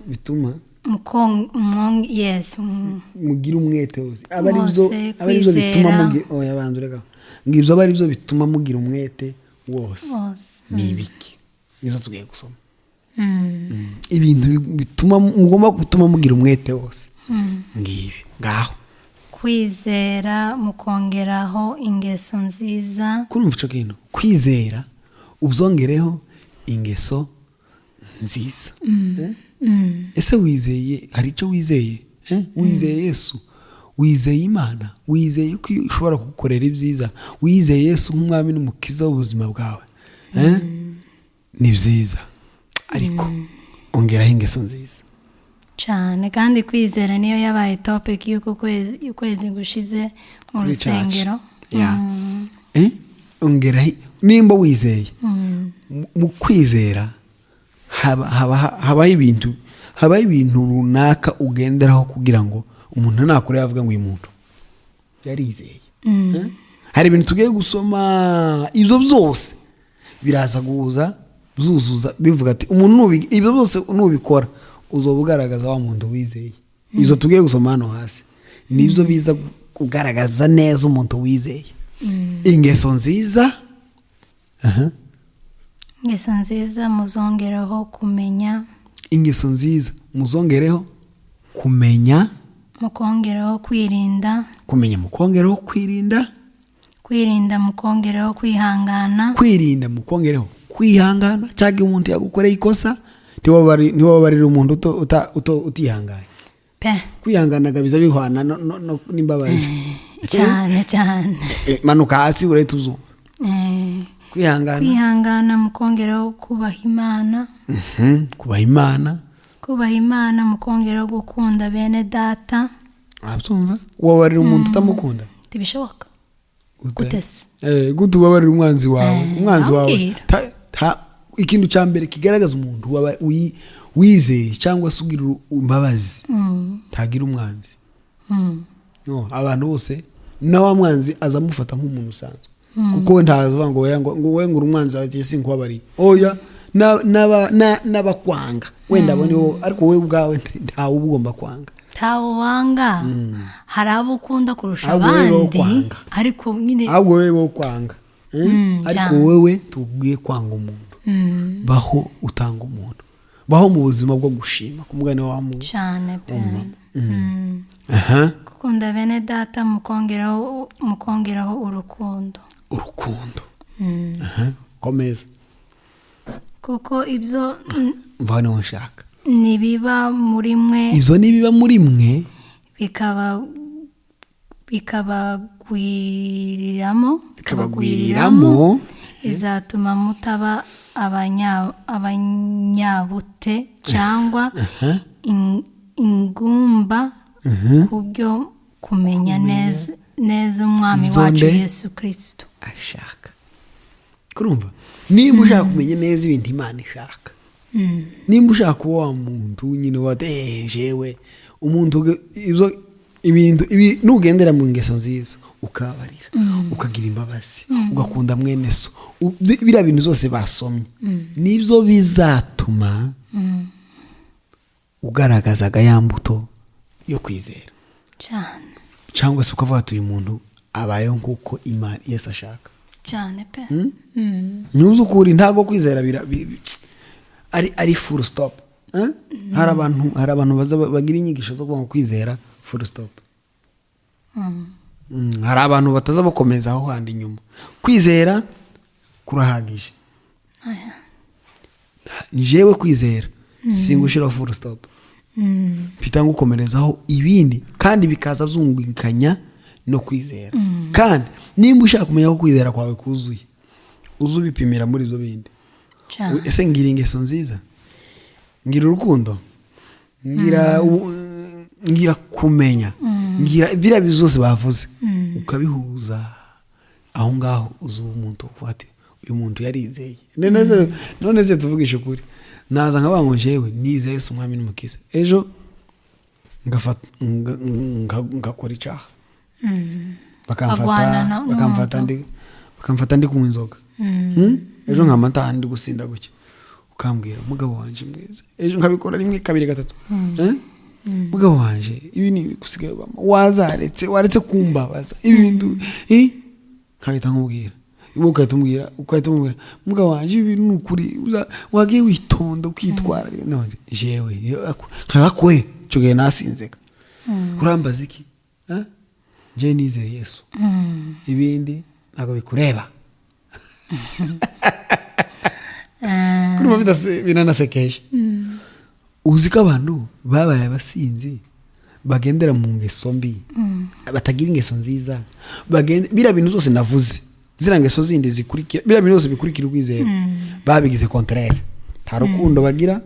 bituma yes mugira umwete wose aba ari byo bituma mugira yabandurega ngibyo aba ari byo bituma mugira umwete wose ni ibiki nizo tugiye gusoma ibintu bituma mugomba gutuma mugira umwete wose ngibi ngaho kwizera mukongeraho ingeso nziza kurumva ico kintu kwizera uzongereho ingeso nziza ese wizeye hari icyo wizeye wizeye Yesu wizeye Imana wizeye ko ushobora kugukorera ibyiza wizeye Yesu nk'umwami n'umukiza w'ubuzima bwawe ni byiza ariko ongeraho ingeso nziza cyane kandi kwizera niyo yabaye topic y'uko kwezi gushize mu rusengero ongeraho nimba wizeye mu kwizera habaho ibintu runaka ugenderaho kugira ngo umuntu nakure yavuga ngo uyu muntu yarizeye hari ibintu tugiye gusoma ibyo byose biraza guhuza zuzuza bivuga ati umuntu ibyo byose nubikora uzoba ugaragaza wa muntu wizeye ibyo tugiye gusoma hano hasi nibyo biza kugaragaza neza umuntu wizeye ingeso nziza ingeso nziza muzongeraho kumenya ingeso nziza muzongereho kumenya mukongeraho kwirinda kumenya mukongeraho kwirinda mukongeraho kwihangana kwirinda mukongeraho kwihangana cyangwa umuntu yagukoreye ikosa ntiwabarira umuntu utihanganye kwihangana biza bihwana n'imbabazi cyane cyane. manuka hasi urahita uzumva. kwihangana mukongeraho kubaha Imana. kubaha Imana mukongeraho gukunda bene data. arabyumva. wabarira umuntu utamukunda ntibishoboka gute se? gute wabarira umwanzi wawe? umwanzi wawe ikintu cya mbere kigaragaza umuntu wizeye cyangwa se ugira imbabazi ntagira umwanzi. no, abantu bose na wa mwanzi azamufata nk'umuntu usanzwe kuko we ntazavuga ngo we ngo umwanzi wawe sinkubabariye. oya, n'abakwanga wenda abone, ariko we ubwawe ntawe ugomba kwanga. ntawe wanga. hari abo ukunda kurusha abandi, ariko nyine ahubwo wewe wo kwanga. ariko wewe tubwiye kwanga umuntu. baho utanga umuntu, baho mu buzima bwo gushima ku mugani wa muntu cyane pe. gukunda bene data mukongeraho urukundo. komeza. kuko ibyo mvane washaka nibiba muri mwe, ibyo nibiba muri mwe bikabagwiriramo, izatuma mutaba abanyabute cyangwa ingumba ku byo kumenya neza umwami wacu Yesu Kristo ashaka. kurumva, nimba ushaka kumenya neza ibintu Imana ishaka, nimba ushaka kuba wa muntu nyine watejewe umuntu ibintu nugendera mu ngeso nziza, ukabarira, ukagira imbabazi, ugakunda mwene so, biriya bintu zose basomye nibyo bizatuma ugaragazaga ya mbuto yo kwizera cyane, cyangwa se ukavuga ati uyu muntu abayeho nk'uko Imana Yesu ashaka cyane pe. nyuze ukuri ntago kwizera ari full stop. hari abantu bagira inyigisho zo kuvuga kwizera full stop. hari abantu bataza bakomeza aho handi inyuma. kwizera kurahagije. jewe kwizera singushira full stop. mpita ngukomerezaho ibindi kandi bikaza byungikanya no kwizera. kandi nimba ushaka kumenya ko kwizera kwawe kuzuye, uzubipimira muri izo bindi. ese ngira ingeso nziza, ngira urukundo, ngira kumenya, ngira biriya byose bavuze, ukabihuza aho ngaho uzuba umuntu ufate uyu muntu yarizeye. none se tuvugisha ukuri, naza nkabango jewe nizeye Yesu umwami n'umukiza, ejo ngakora icyaha, bakamfata ndi kunywa inzoga, ejo nkamata ndi gusinda gutya, ukambwira mugabo wanje mwiza, ejo nkabikora rimwe kabiri gatatu, mugabo wanje ibi ni gusigaye waretse kumbabaza ibintu nkahita nkubwira, ukahita umubwira mugabo wanje ibi ni ukuri, wagiye witonda ukitwara. jewe nkakwe cyugaye nasinzeka, urambaza iki? je nizeye Yesu, ibindi ntabwo bikureba. kuruma binanasekeje. uzi ko abantu babaye abasinzi bagendera mu ngeso mbi, batagira ingeso nziza, biriya bintu zose navuze, ziriya ngeso zindi zikurikira, biriya bintu byose bikurikira ukwizera, babigize contraire. nta rukundo bagira,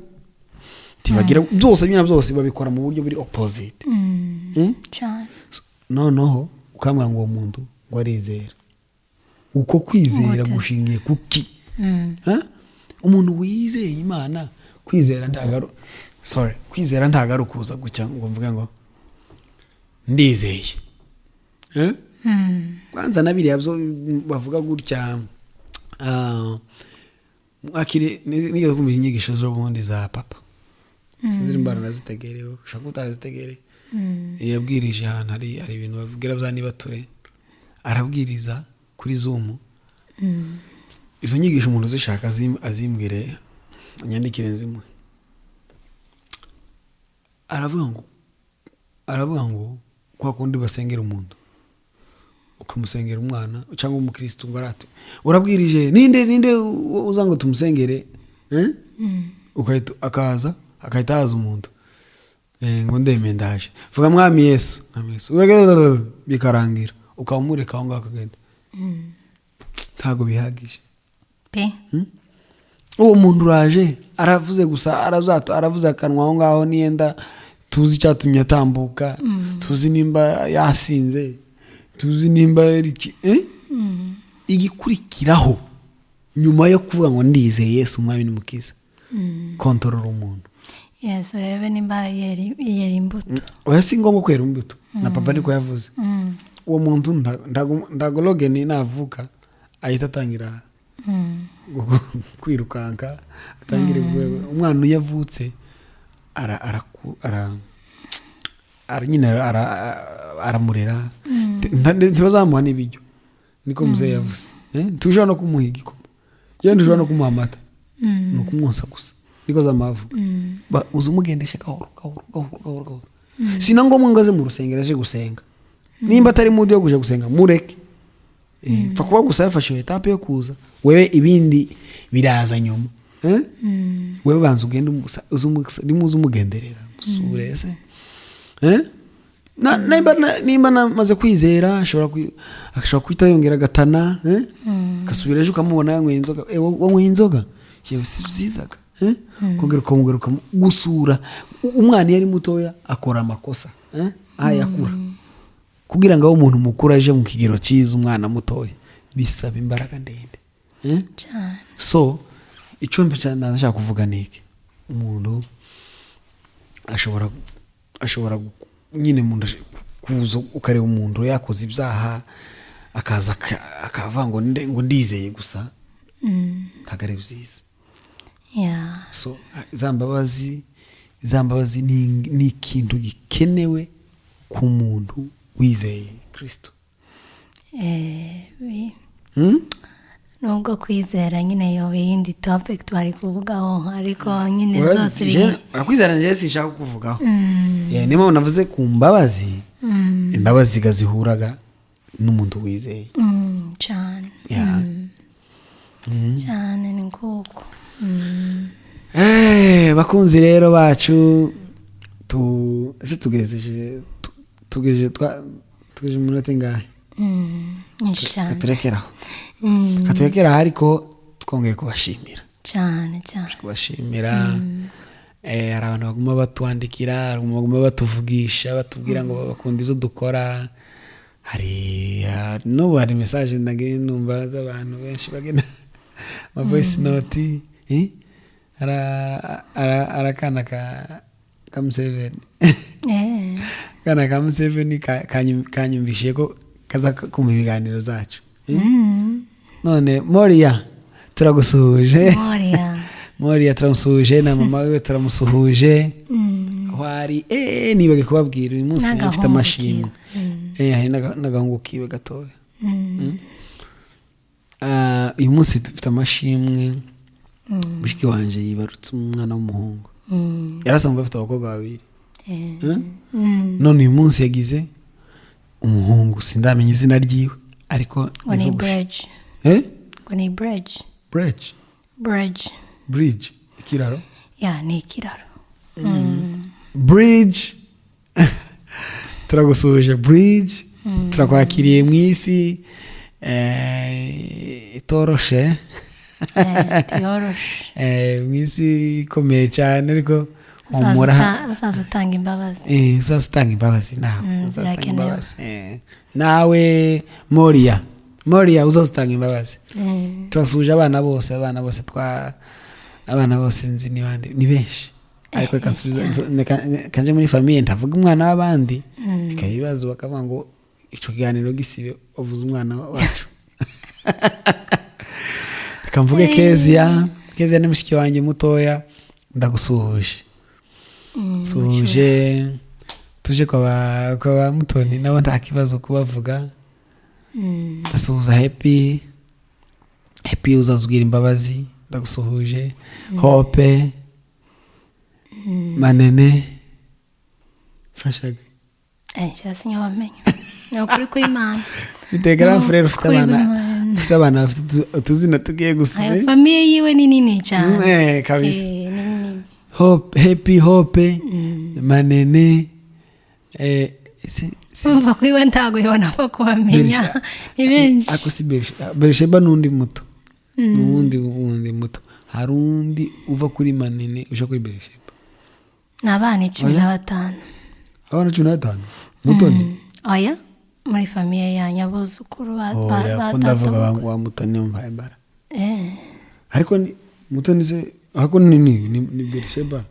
tibagira byose, bina byose babikora mu buryo buri opposite. noneho ukambwira ngo uwo muntu ngo arizera. uko kwizera gushingiye kuki? umuntu wizeye Imana, kwizera ntagaru kuza gucya ngo mvuge ngo ndizeye. kwanza nabiriya byo bavuga gutya, akiri niyo kumva inyigisho zo bundi za papa, sinzira imbara nazitegerewe, ushaka utazitegereye. yabwirije ahantu hari ibintu bavugira bya nibature, arabwiriza kuri Zoom. izo nyigisho umuntu zishaka azimbwire nyandikire nzimwe. aravuga ngo kwa kundi basengera umuntu, ukamusengera umwana cyangwa umukristo, ngo arate urabwirije ninde uzango tumusengere, ukahita akaza akahita haza umuntu ngo ndeme ndaje vuga mwami Yesu bikarangira ukamureka aho ngaho akagenda ntago bihagije pe uwo muntu uraje aravuze gusa aravuze akanwa aho ngaho niyenda tuzi icyatumye atambuka tuzi nimba yasinze tuzi nimba igikurikiraho nyuma yo kuvuga ngo ndizeye Yesu umwami n'umukiza kontorora umuntu yes urebe nimba yeri imbuto oya si ngombwa kwera imbuto na papa niko yavuze uwo muntu ndago logeni navuka ahita atangira kwirukanka atangire umwana uyavutse aramurera ntibazamuha n'ibiryo niko muzehe yavuze tushobora no kumuha igikoma yewe ntushobora no kumuha amata ni ukumwonsa gusa niko zamavuga uza umugendeshe gahoro si na ngombwa ngo aze mu rusengero aje gusenga nimba atari mu yo kuja gusenga mureke pfa kuba gusa yafashe etape yo kuza wewe ibindi biraza nyuma wewe banza ugende uza umugenderera musure ese nimba namaze kwizera ashobora kwita yongera gatana gasubira ejo ukamubona yanyweye inzoga wanyweye inzoga yewe si byizaga kongera gusura umwana yari mutoya akora amakosa ayakura kugira ngo umuntu mukuru aje mu kigero cyiza umwana mutoya bisaba imbaraga ndende so icyo ndashaka kuvuga niki umuntu ashobora nyine umuntu kuza ukareba umuntu yakoze ibyaha akaza akava ngo ndizeye gusa ntabwo ari byiza so za mbabazi ni ikintu gikenewe ku muntu wizeye Kristo nubwo kwizera nyine yobe yindi topic twari kuvugaho ariko nyine zose kwizera njye sinshaka kuvugaho niba navuze ku mbabazi imbabazi gazihuraga n'umuntu wizeye cyane cyane ni kuko bakunzi rero bacu tugejeje umunota ingahe katurekeraho ariko twongeye kubashimira cyane kubashimira hari abantu baguma batwandikira baguma batuvugisha batubwira ngo bakunda ibyo dukora n'ubu hari message ndagenda numva z'abantu benshi bagena ama voice note arakana ka Museveni kana ka Museveni kanyumvishiye ko kaza kumva ibiganiro zacu none Moria turagusuhuje Moria turamusuhuje na mama we turamusuhuje wari nibage kubabwira uyu munsi afite amashimwe hari n'agahungu kiwe gatoya uyu munsi dufite amashimwe mushiki wanje yibarutse umwana w'umuhungu yarasanzwe afite abakobwa babiri none uyu munsi yagize umuhungu sindamenya izina ryiwe ariko ni bridge ikiraro ni ikiraro bridge turagusuhuje bridge turakwakiriye mu isi itoroshe mu isi ikomeye cyane ariko uzazutanga imbabazi uzazutanga imbabazi nawe Moria uzazutanga imbabazi turasuhuje abana bose nzi ni benshi ariko kanje muri famille ndavuga umwana w'abandi bikabibazo bakavuga ngo icyo kiganiro gisibe uvuze umwana wacu kamvuge Kezia ni mushiki wanjye mutoya ndagusuhuje suhuje tuje kwa Mutoni nabo nta kibazo kubavuga ndasuhuza Happy uzazubwira imbabazi ndagusuhuje Hope Manene fashaga cyase nyabamenye n'ukuri kw'Imana bitegara frere ufite abana bafite utuzina tugiye gusa famille yiwe ni nini cyane kabisa happy hope manene umva ko iwe ntago yibona ko kubamenya ni benshi. ako si Berisheba n'undi muto n'undi muto, hari undi uva kuri manene uje kuri Berisheba. Ni abana 15. Abana 15 mutoni oya muri famiye ya nyabuzukuru ndavuga wa mutoni mbaye bara ariko ni mutoni se hako ni Berisheba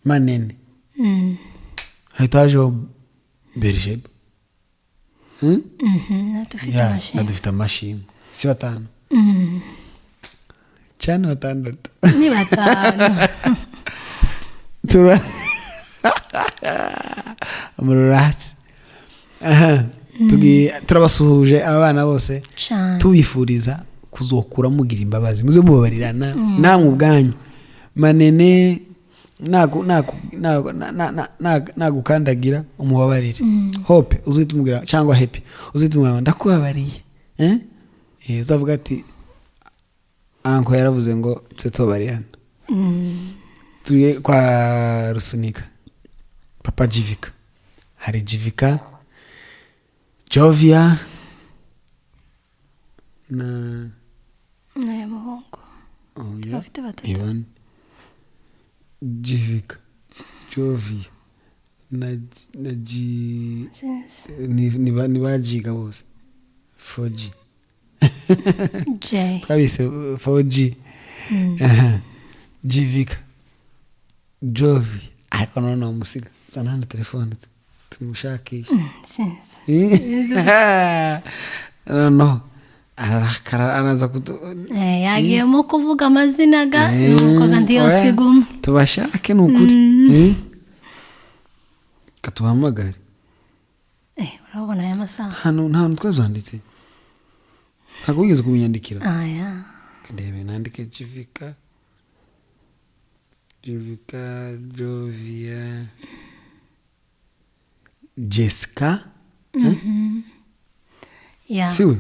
manene hataje Berisheba nadufite amashimwe si batanu cyane batandatu ni batanu amuratsi turabasuhuje abana bose tubifuriza kuzokura mugira imbabazi muze mubabarirana namwe ubwanyu manene nagukandagira umubabarire hope uzitumubwira cyangwa happy uzitumubwira ndakubabariye uzavuga ati anko yaravuze ngo tubabarirana. Tuye kwa Rusunika papa Jivika, hari Jivika Jovia na muhungu afite batatu Jivika Jovia na ni bajiga bose 4G J kabise 4G Jivika Jovi ariko none umusiga sana na telefone tumushakisha no arakara anaza yagiyemo kuvuga amazina ga nuko kandi yosigumwe tubashake n'ukuri katuhamagare urabona aya masaha hano twazanditse ntabwo wigeze kubinyandikira ndebe nandike Jivika Jovia Jessica siwe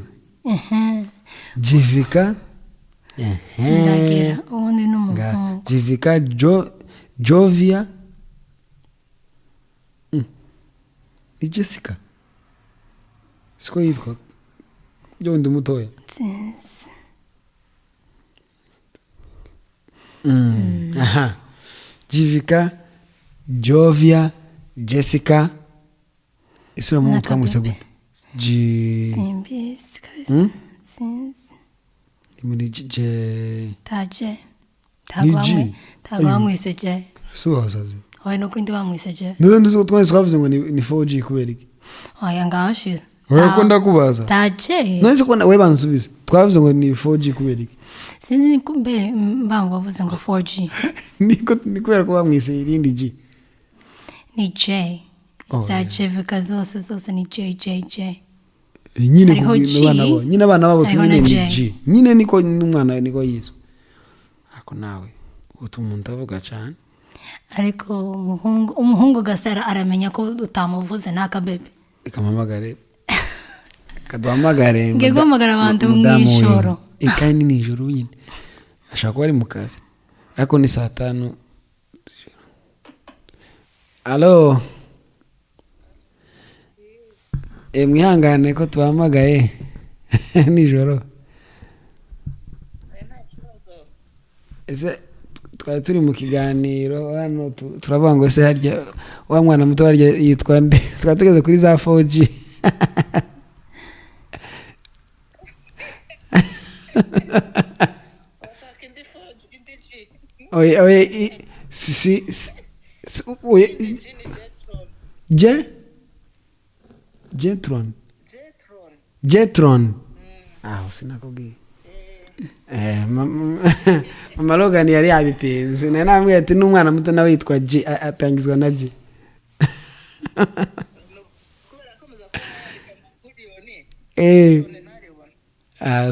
Jivika ubundi n'umuhungu Jivika Jovia ni Jessica siko yitwa byo ndi mutoya Jivika Jovia Jessica isura mu mutwe musegundi muri taje tagwamwise je suhazaje oya no kwindi bamwise je nduzo twese twavuze ngo ni 4G kubera iki oya ngashira wewe ko ndakubaza taje none ko we bansubiza twavuze ngo ni 4G kubera iki sinzi ni kumbe mbango bavuze ngo 4G ni kubera ko bamwise irindi G ni J za Jivika zose ni JJJ nyine abana babo nyine ni G nyine niko n'umwana niko yizwe ako nawe umuntu avuga cyane ariko umuhungu gasara aramenya ko utamuvuze n'akabebe ikamamagare kaduhamagare ngegomagara abantu mw'ijoro ikandi ni ijoro nyine ashaka kuba ari mu kazi ariko ni 5:00 alo mwihangane ko tuhamagaye nijoro ese twari turi mu kiganiro hano turavuga ngo ese harya wa mwana muto harya yitwa nde twari tugeze kuri za 4G Jetron sinakubwiye mama Logan yari yabipinze namwe ati n'umwana muto nawe yitwa G atangizwa na G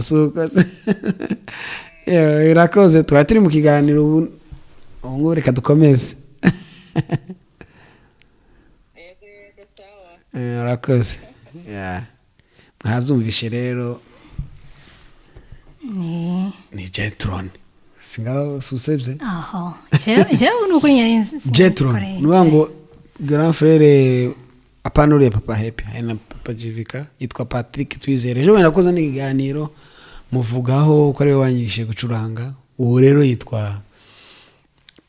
suko irakoze twari turi mu kiganiro ubu reka dukomeze urakoze mwabyumvishe rero ni Jetron singaho susebye aho jewe nukuri yari Jetro nuwa ngo grand frère apanuriye papa Happy hari na papa Jivika yitwa Patrick Twizere ejo nakoze n'ikiganiro muvugaho ko ari we wanyishe gucuranga uwo rero yitwa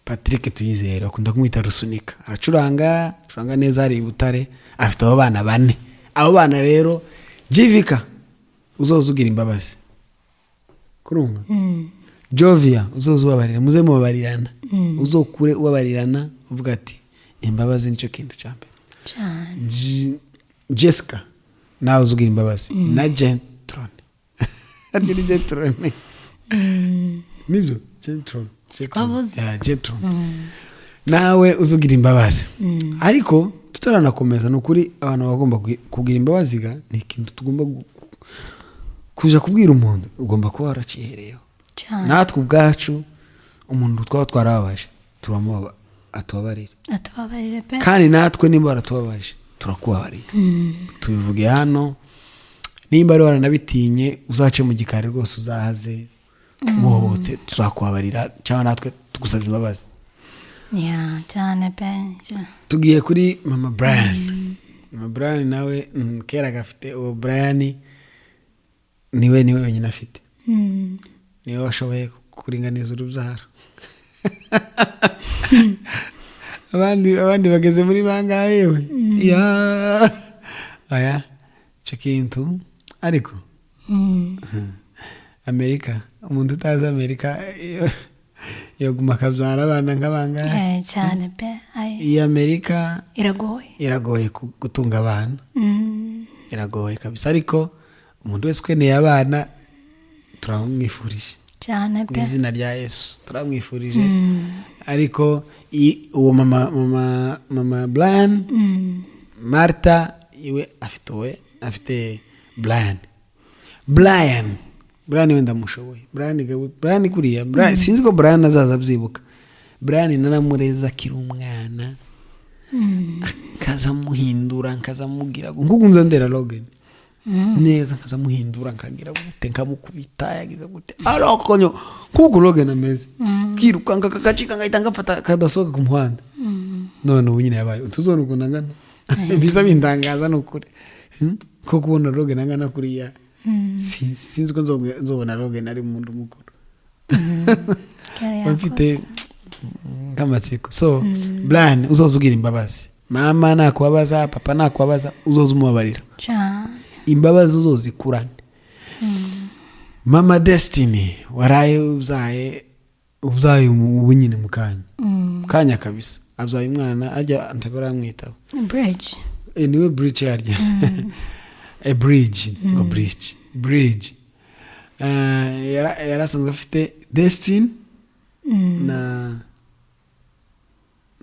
Patrick Twizere akunda kumwita Rusunika aracuranga neza hari Butare afite abo bana 4 abo bana rero Jivika uzozugira imbabazi kurunga Jovia uzozubabarira muze mubabarirana uzokure ubabarirana uvuga ati imbabazi nicyo kintu cyambe Jessica nawe uzugira imbabazi na Jetron adiri Jetron nibyo Jetron Jetron nawe uzugira imbabazi ariko tutaranakomeza nukuri abantu bagomba kugira imbabazi ga ni ikintu tugomba kuja kubwira umuntu ugomba kuba waracihereyeho natwe ubwacu umuntu twarababaje turamuba atubabarire pe kandi natwe nimba baratubabaje turakubabarira tubivuge hano nimba ari waranabitinye uzace mu gikari rwose uzahaze bohotse tuzakubabarira cyangwa natwe tugusabye imbabazi cyane pe tugiye kuri mama Brian mama Brian nawe kera gafite uwo Brian niwe wenyine afite niwe washoboye kuringaniza urubyaro abandi bageze muri bangahe yewe aya cyo kintu ariko Amerika umuntu utazi Amerika yoguma kabyara abana nk'abangahe cyane pe iyi Amerika iragoye gutunga abana iragoye kabisa ariko umuntu wese ukeneye abana turamwifurije cyane pe izina rya Yesu turamwifurije ariko uwo mama Brian Martha iwe afite Brian wenda mushoboye Brian kuriya sinzi ko Brian azaza byibuka Brian naramureza akiri umwana akazamuhindura nkazamugira nguko nzandera Logan neza nkazamuhindura nkagira gute nkamukubita yagize gute arakonyo kuko Logan ameze kiruka ngakacika ngahita ngafata kadasoka ku muhanda none ubu nyine yabaye tuzone uko nangana biza bindangaza nukuri ko kubona Logan angana kuriya sinzi ko nzobona Logan ari umuntu mukuru bafite nk'amatsiko so Brian uzozugira imbabazi mama nakubabaza papa nakubabaza uzozumubabarira imbabazi uzozikurane mama Destiny waraye ubzaye ubunyine mukanya kabisa abzaye umwana ajya ntabaramwitaba Bridge niwe Bridge yarya a bridge ngo bridge yarasanzwe afite Destiny na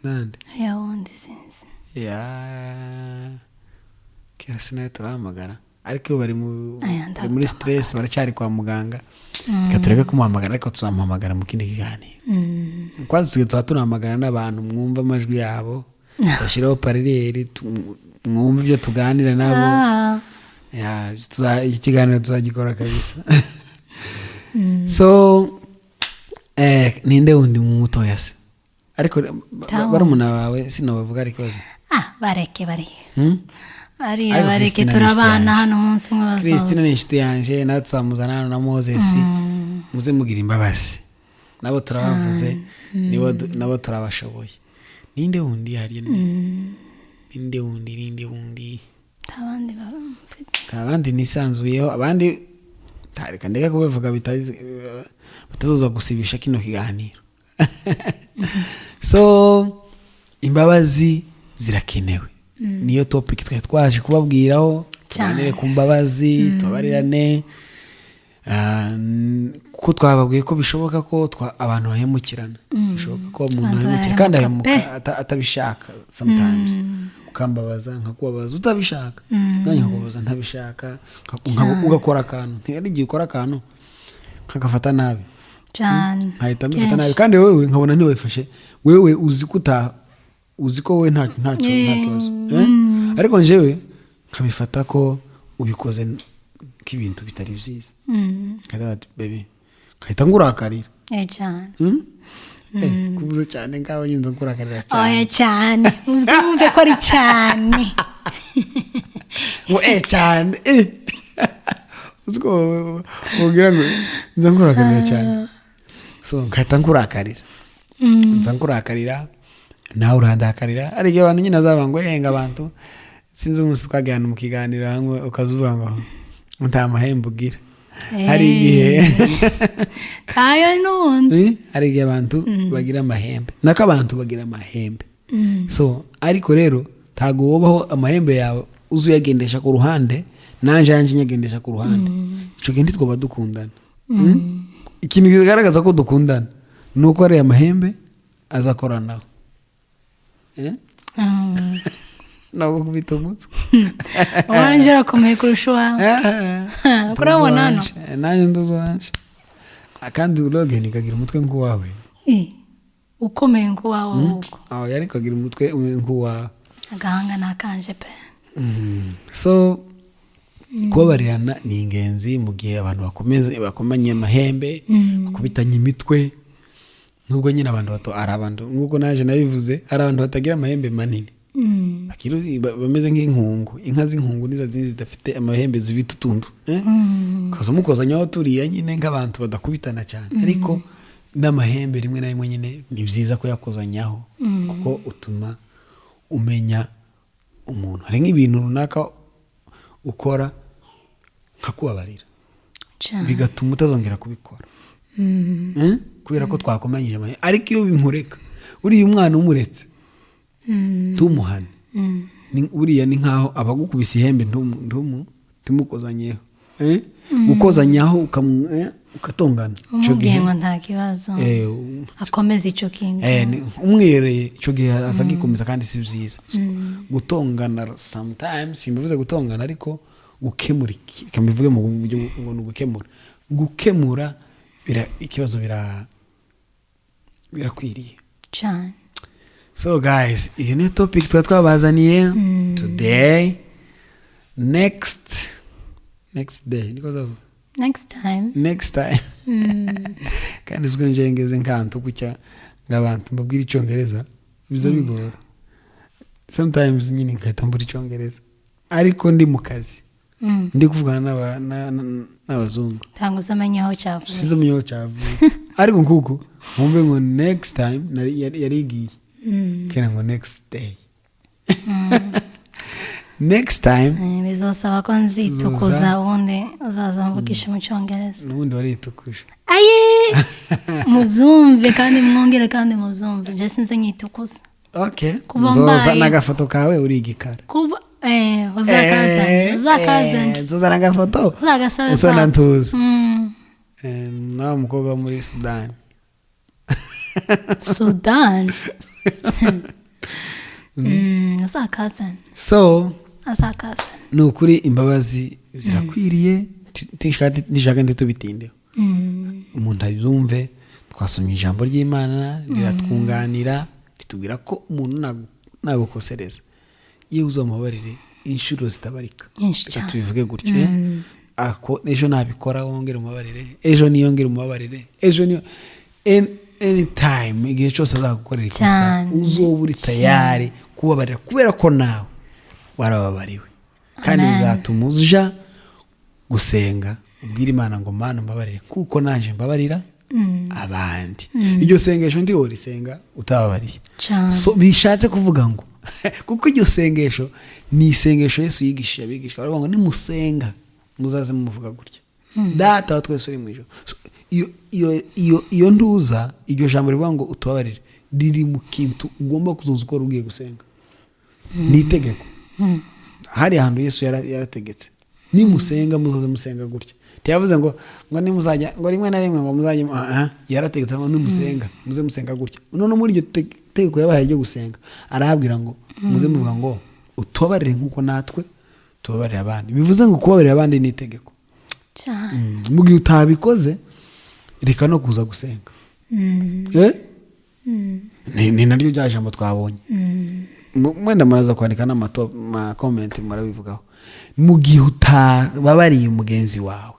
nande wundi sinzi kera sinayo turahamagara ariko bari muri stress baracyari kwa muganga katureka kumuhamagara ariko tuzamuhamagara mu kindi kiganiro kwanza tuzahamagara n'abantu mwumva amajwi yabo bashiraho parallel mwumva ibyo tuganira nabo ikiganiro tuzagikora kabisa so ninde wundi mu mutoya se ariko barumuna bawe sinabavuga ariko baje bareke bareke turabana hano umunsi umwe bazaza Christine ni inshuti yanje nawe tuzamuzana hano na Moses muze mugira imbabazi nabo turabavuze nabo turabashoboye ninde wundi hariye ninde wundi abandi nisanzuyeho abandi tareka ndeka kubivuga batazoza gusibisha kino kiganiro so imbabazi zirakenewe niyo topic twaje kubabwiraho tuganire ku mbabazi tubabarirane ko twababwiye ko bishoboka ko abantu bahemukirana bishoboka ko umuntu ahemukira kandi atabishaka sometimes ukambabaza nkakubabaza utabishaka nanjye nkakubabaza ntabishaka ugakora akantu ntiyari igihe ukora akantu nkagafata nabi nkahita mbifata nabi kandi wewe nkabona ntiwifashe wewe uzi ko we nta kibazo ariko njyewe nkabifata ko ubikoze nk'ibintu bitari byiza kandi bati baby kahita ngurakarira cyane kubuze cyane ngaho nyinzo nkurakarira oya cyane cyane uzumve ko ari cyane ngo cyane uziko ugira ngo nza nkurakarira cyane so nkahita nkurakarira nza nkurakarira nawe urandakarira ariko abantu nyine azaba ngo yenga abantu sinzi umunsi twagirana mu kiganiro hamwe ukazuvuga ngo nta mahembe ugira hari igihe kayo nundi hari igihe abantu bagira amahembe nako abantu bagira amahembe so ariko rero ntago wobaho amahembe yawe uzuyagendesha ku ruhande nanje yanje nyagendesha ku ruhande ico gihe twaba dukundana ikintu kigaragaza ko dukundana nuko ari amahembe azakoranaho nabo kubita umutwe wanje urakomeye kurusha uwawe kurabona hano nanjye nduzo wanje kandi uroge nikagira umutwe nk'uwawe ukomeye nk'uwawe ahubwo aho yari kagira umutwe nk'uwawe agahanga nakanje pe so kubabarirana ni ingenzi mu gihe abantu bakomanye amahembe bakubitanye imitwe nubwo nyine abantu bato ari abantu nk'uko naje nabivuze ari abantu batagira amahembe manini bameze nk'inkungu inka z'inkungu nizo zidafite amahembe zifite utuntu ukaza umukozanyaho turiya nyine nk'abantu badakubitana cyane ariko n'amahembe rimwe na rimwe nyine ni byiza kuyakozanyaho kuko utuma umenya umuntu hari nk'ibintu runaka ukora nkakubabarira bigatuma utazongera kubikora kubera ko twakomanyije amahembe ariko iyo bimureka uriya umwana umuretse ntumuhane buriya ni nkaho abagukubise ihembe ntumukozanyeho gukozanyaho ukatongana umubwiye ngo nta kibazo akomeza icyo kintu umwereye icyo gihe aza gikomeza kandi si byiza gutongana sometimes simbivuze gutongana ariko gukemura ikambivuge mu buryo ngo ni gukemura ikibazo birakwiriye cyane. So guys, iyi ni topic twabazaniye today. Next day next time kandi uzwe njengeze nkantu kucya ngabantu mbabwira icyongereza biza bigora sometimes nyine nkahita mbura icyongereza ariko ndi mu kazi ndi kuvugana n'abazungu tango uzamenye aho cyavuye sizamenye aho cyavuye ariko nkuko mumbe ngo next time yarigiye kera ngo next day next time bizosaba ko nzitukuza ubundi uzazamvugisha mu cyongereza n'ubundi waritukuje aye mubyumve kandi mwongere kandi mubyumve je sinze nyitukuza okay nzoza n'agafoto kawe uri igikara kuba uzakazana nzoza n'agafoto usa na ntuza nawe umukobwa muri Sudan uzakazana so azakazana ni ukuri imbabazi zirakwiriye nishaka ntitubitindeho umuntu abyumve twasomye ijambo ry'Imana riratwunganira ritubwira ko umuntu nagukosereza iyo uzamubabarire inshuro zitabarika reka tubivuge gutyo ako ejo nabikora wongera umubabarire ejo niyongera umubabarire ejo niyo anytime igihe cyose azagukorera ikosa uzoba uri tayari kubabarira kubera ko nawe warababariwe kandi bizatuma uja gusenga ubwira Imana ngo Mana mbabarire kuko naje mbabarira abandi iryo sengesho ndi urisenga utababariye so bishatse kuvuga ngo kuko iryo sengesho ni isengesho Yesu yigishije abigisha baravuga ngo nimusenga muzaze muvuga gutya data wa twese uri mu ijuru iyo nduza iryo jambo rivuga ngo utubabarire riri mu kintu ugomba kuzoza ukora ugiye gusenga ni itegeko hari ahantu Yesu yarategetse nimusenga muzaze musenga gutya ntiyavuze ngo nimuzajya ngo rimwe na rimwe ngo muzajye yarategetse ngo nimusenga muze musenga gutya none muri iryo tegeko yabaye ryo gusenga arahabwira ngo muze muvuga ngo utubabarire nkuko natwe tubabarira abandi bivuze ngo kubabarira abandi ni itegeko mu gihe utabikoze reka no kuza gusenga ni naryo rya jambo twabonye mwenda muraza kwandika n'ama comment murabivugaho mu gihe utababariye umugenzi wawe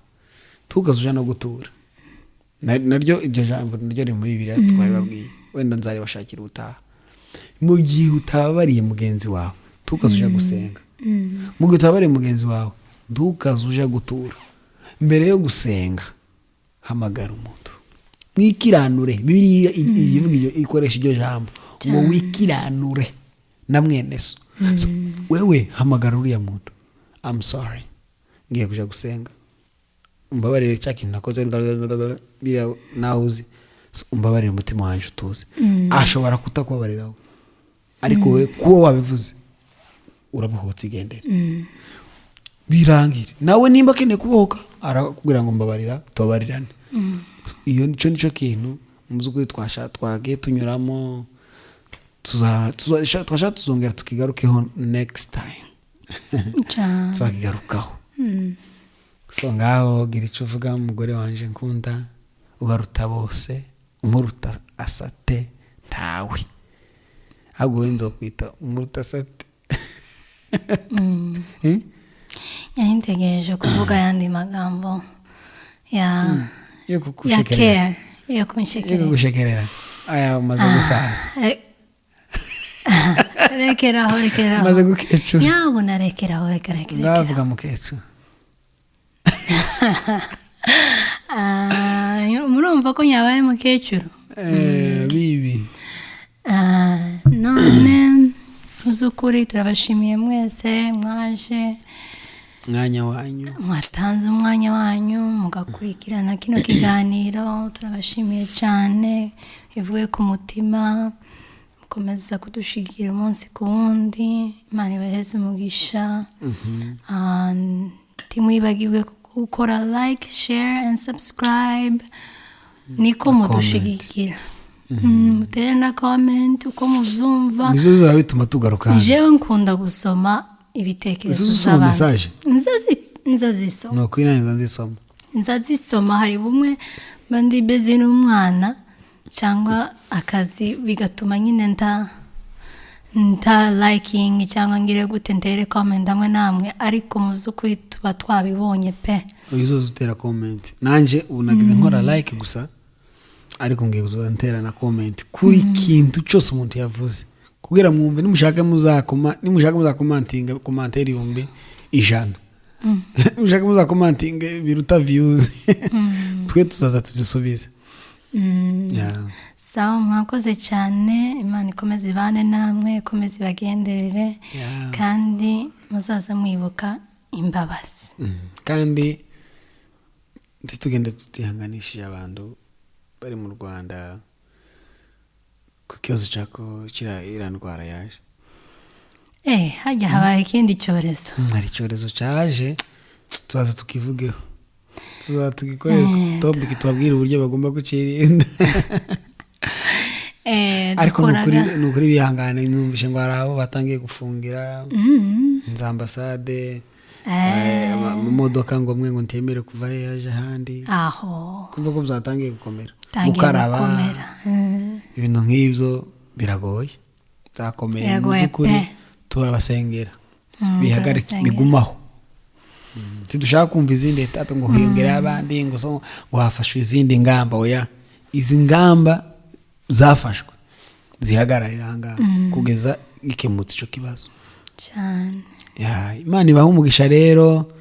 tukazuja no gutura naryo iryo jambo naryo riri muri Bibiliya twari babwiye wenda nzaribashakira ubutaha. Mu gihe utababariye mugenzi wawe tukazuja gusenga, mu gihe utababariye mugenzi wawe tukazuja gutura, mbere yo gusenga hamagara umuntu mwikiranure. Bibiliya ivuga iyo ikoresha iryo jambo ngo wikiranure na mwene so. Wewe hamagara uriya muntu, I'm sorry ngiye kuja gusenga, umbabarire cya kintu nakoze biriya nawe uzi, umbabarire umutima wanjye utuze. Ashobora kutakubabariraho ariko we kuba wabivuze urabuhotse igendere birangire. Nawe nimba akeneye kubohoka arakubwira ngo mbabarira tubabarirane. Iyo nico kintu muzuko twagiye tunyuramo, tuzongera tukigarukeho next time. Tuzakigarukaho. So ngaho gira icyo uvuga umugore wanje nkunda, ubaruta bose, umuruta asate ntawe, ahubwo we nzokwita umuruta asate. Yantegereje kuvuga yandi magambo ya care, yo kunshekerera. Aya umaze gusaza. Rekeraho maze gukecuru. Yabona rekeraho. Ndavuga mukecuru. Murumva ko nyabaye mukecuru. Bibi. None uzukuri turabashimiye mwese mwaje mwanya wanyu, mwatanze umwanya wanyu mugakurikirana kino kiganiro. Turabashimiye cyane, ivuye ku mutima, mukomeza kudushigikira umunsi ku wundi. Imana ibaheze umugisha. Timwibagirwe gukora like, share and subscribe, niko mudushigikira. Mutere na comment uko muvyumva, nizo zaba bituma tugaruka. Jewe nkunda gusoma ibitekerezo z'abandi. Nzazisoma. No kwinanza nzazisoma. Hari bumwe bandi beze n'umwana cyangwa akazi bigatuma nyine nta liking cyangwa ngire gute ntere comment amwe namwe, ariko muzuko tuba twabibonye pe. Uyizoza utera comment. Nanje unagize nkora like gusa, ariko ngiye kuzoza ntera na comment kuri kintu cyose umuntu yavuze, kugira mwumve nimushaka muzakomantinga commentaire yombe ijana. Nimushaka muzakomantinga biruta views. Twe tuzaza tuzisubize. Sawa, mwakoze cyane. Imana ikomeze ibane namwe, ikomeze ibagenderere, kandi muzaza mwibuka imbabazi. Kandi tugende tutihanganishije abantu bari mu Rwanda ku kibazo cyako iriya ndwara yaje. Hajya habaye ikindi cyorezo. Hari icyorezo cyaje, tuzaza tukivugeho, tuzaza tugikorere topic tubabwire uburyo bagomba kucirinda. Ariko nukuri bihangane, numvishe ngo hari abo batangiye gufungira za ambasade, mu modoka ngo mwe ngo ntemere kuva yaje ahandi. Kumva ko byatangiye gukomera, gukaraba, ibintu nk'ibyo biragoye, byakomeye. Mu by'ukuri turabasengera bihagarike, bigumaho. Tidushaka kumva izindi etape ngo hiyongere abandi ngo hafashwe izindi ngamba. Oya, izi ngamba zafashwe zihagararira ahangaha kugeza gikemutse icyo kibazo cyane. Imana ibaha umugisha rero.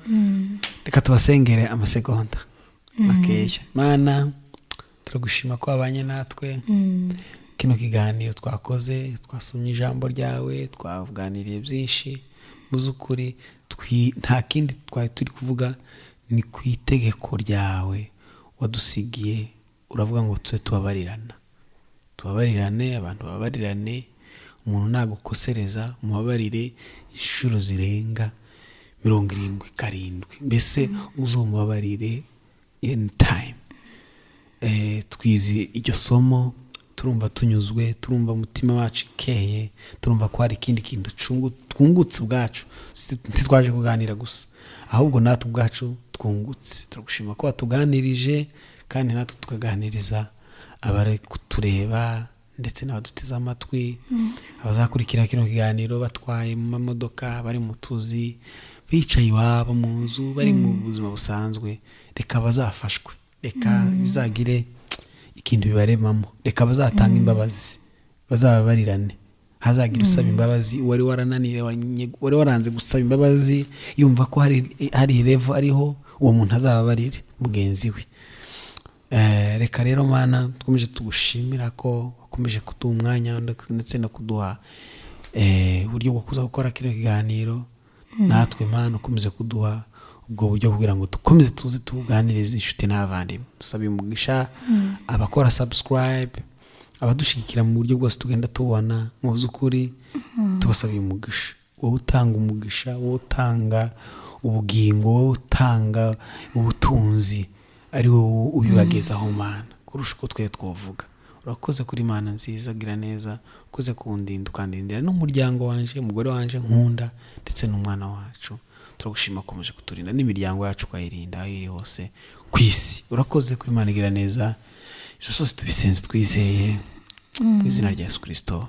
Reka tubasengere amasegonda makeya. Mana, turagushima ko wabanye natwe. Kino kiganiro twakoze, twasomye ijambo ryawe, twavuganiriye byinshi. Mu by'ukuri nta kindi twari turi kuvuga, ni ku itegeko ryawe wadusigiye. Uravuga ngo tube tubabarirane, abantu babarirane. Umuntu nagukosereza umubabarire inshuro zirenga 77, mbese uzumubabarire anytime. Twizi iryo somo, turumva tunyuzwe, turumva umutima wacu ikeye, turumva ko hari ikindi kintu twungutse ubwacu. Ntitwaje kuganira gusa, ahubwo natwe ubwacu twungutse. Turagushima ko watuganirije, kandi natwe tukaganiriza abari kutureba ndetse n'abaduteze amatwi, abazakurikira kino kiganiro batwaye mu mamodoka, bari mu tuzi, bicaye iwabo mu nzu, bari mu buzima busanzwe. Reka bazafashwe, reka bizagire ikintu bibaremamo. Reka bazatanga imbabazi, bazababarirane, hazagira usaba imbabazi wari warananire, wari waranze gusaba imbabazi yumva ko hari level ariho, uwo muntu azababarire mugenzi we. Reka rero Mana dukomeje tugushimira ko wakomeje kuduha umwanya ndetse no kuduha uburyo bwo kuza gukora kino kiganiro. Natwe Mana ukomeze kuduha ubwo buryo kugira ngo dukomeze tuze tuganirize inshuti n'abavandimwe. Dusabe umugisha abakora subscribe, abadushigikira mu buryo bwose tugenda tubona mu by'ukuri, tubasabiye umugisha. Wowe utanga umugisha, wowe utanga ubugingo, wowe utanga ubutunzi, ari wowe ubibagezaho Mana kurusha uko twe twovuga. Urakoze kuri Mana nziza, gira neza, ukoze kundinda ukandindira n'umuryango wanje, umugore wanje nkunda, ndetse n'umwana wacu. Turagushima komeje kuturinda n'imiryango yacu ukayirinda aho iri hose ku isi. Urakoze kuri Mana, gira neza. Ibyo byose tubisenze twizeye mu izina rya Yesu Kristo,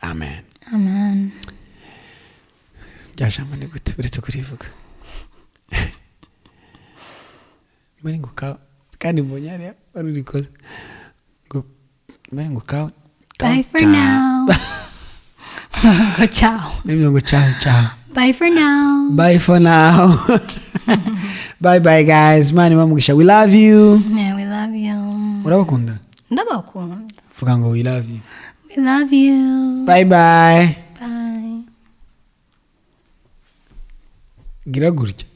amen. Amen. Byajambo ni gute uretse kurivuga mari ngo kandi mbonye ari urikoze ngo mari ngo bye for now. Go ciao. Maybe go ciao. Bye for now. Bye for now. Bye guys. Mani mamugisha. We love you. Yeah, we love you. Urabakunda? Ndabakunda. Vuga ngo we love you. We love you. Bye. Bye. Gira gutya.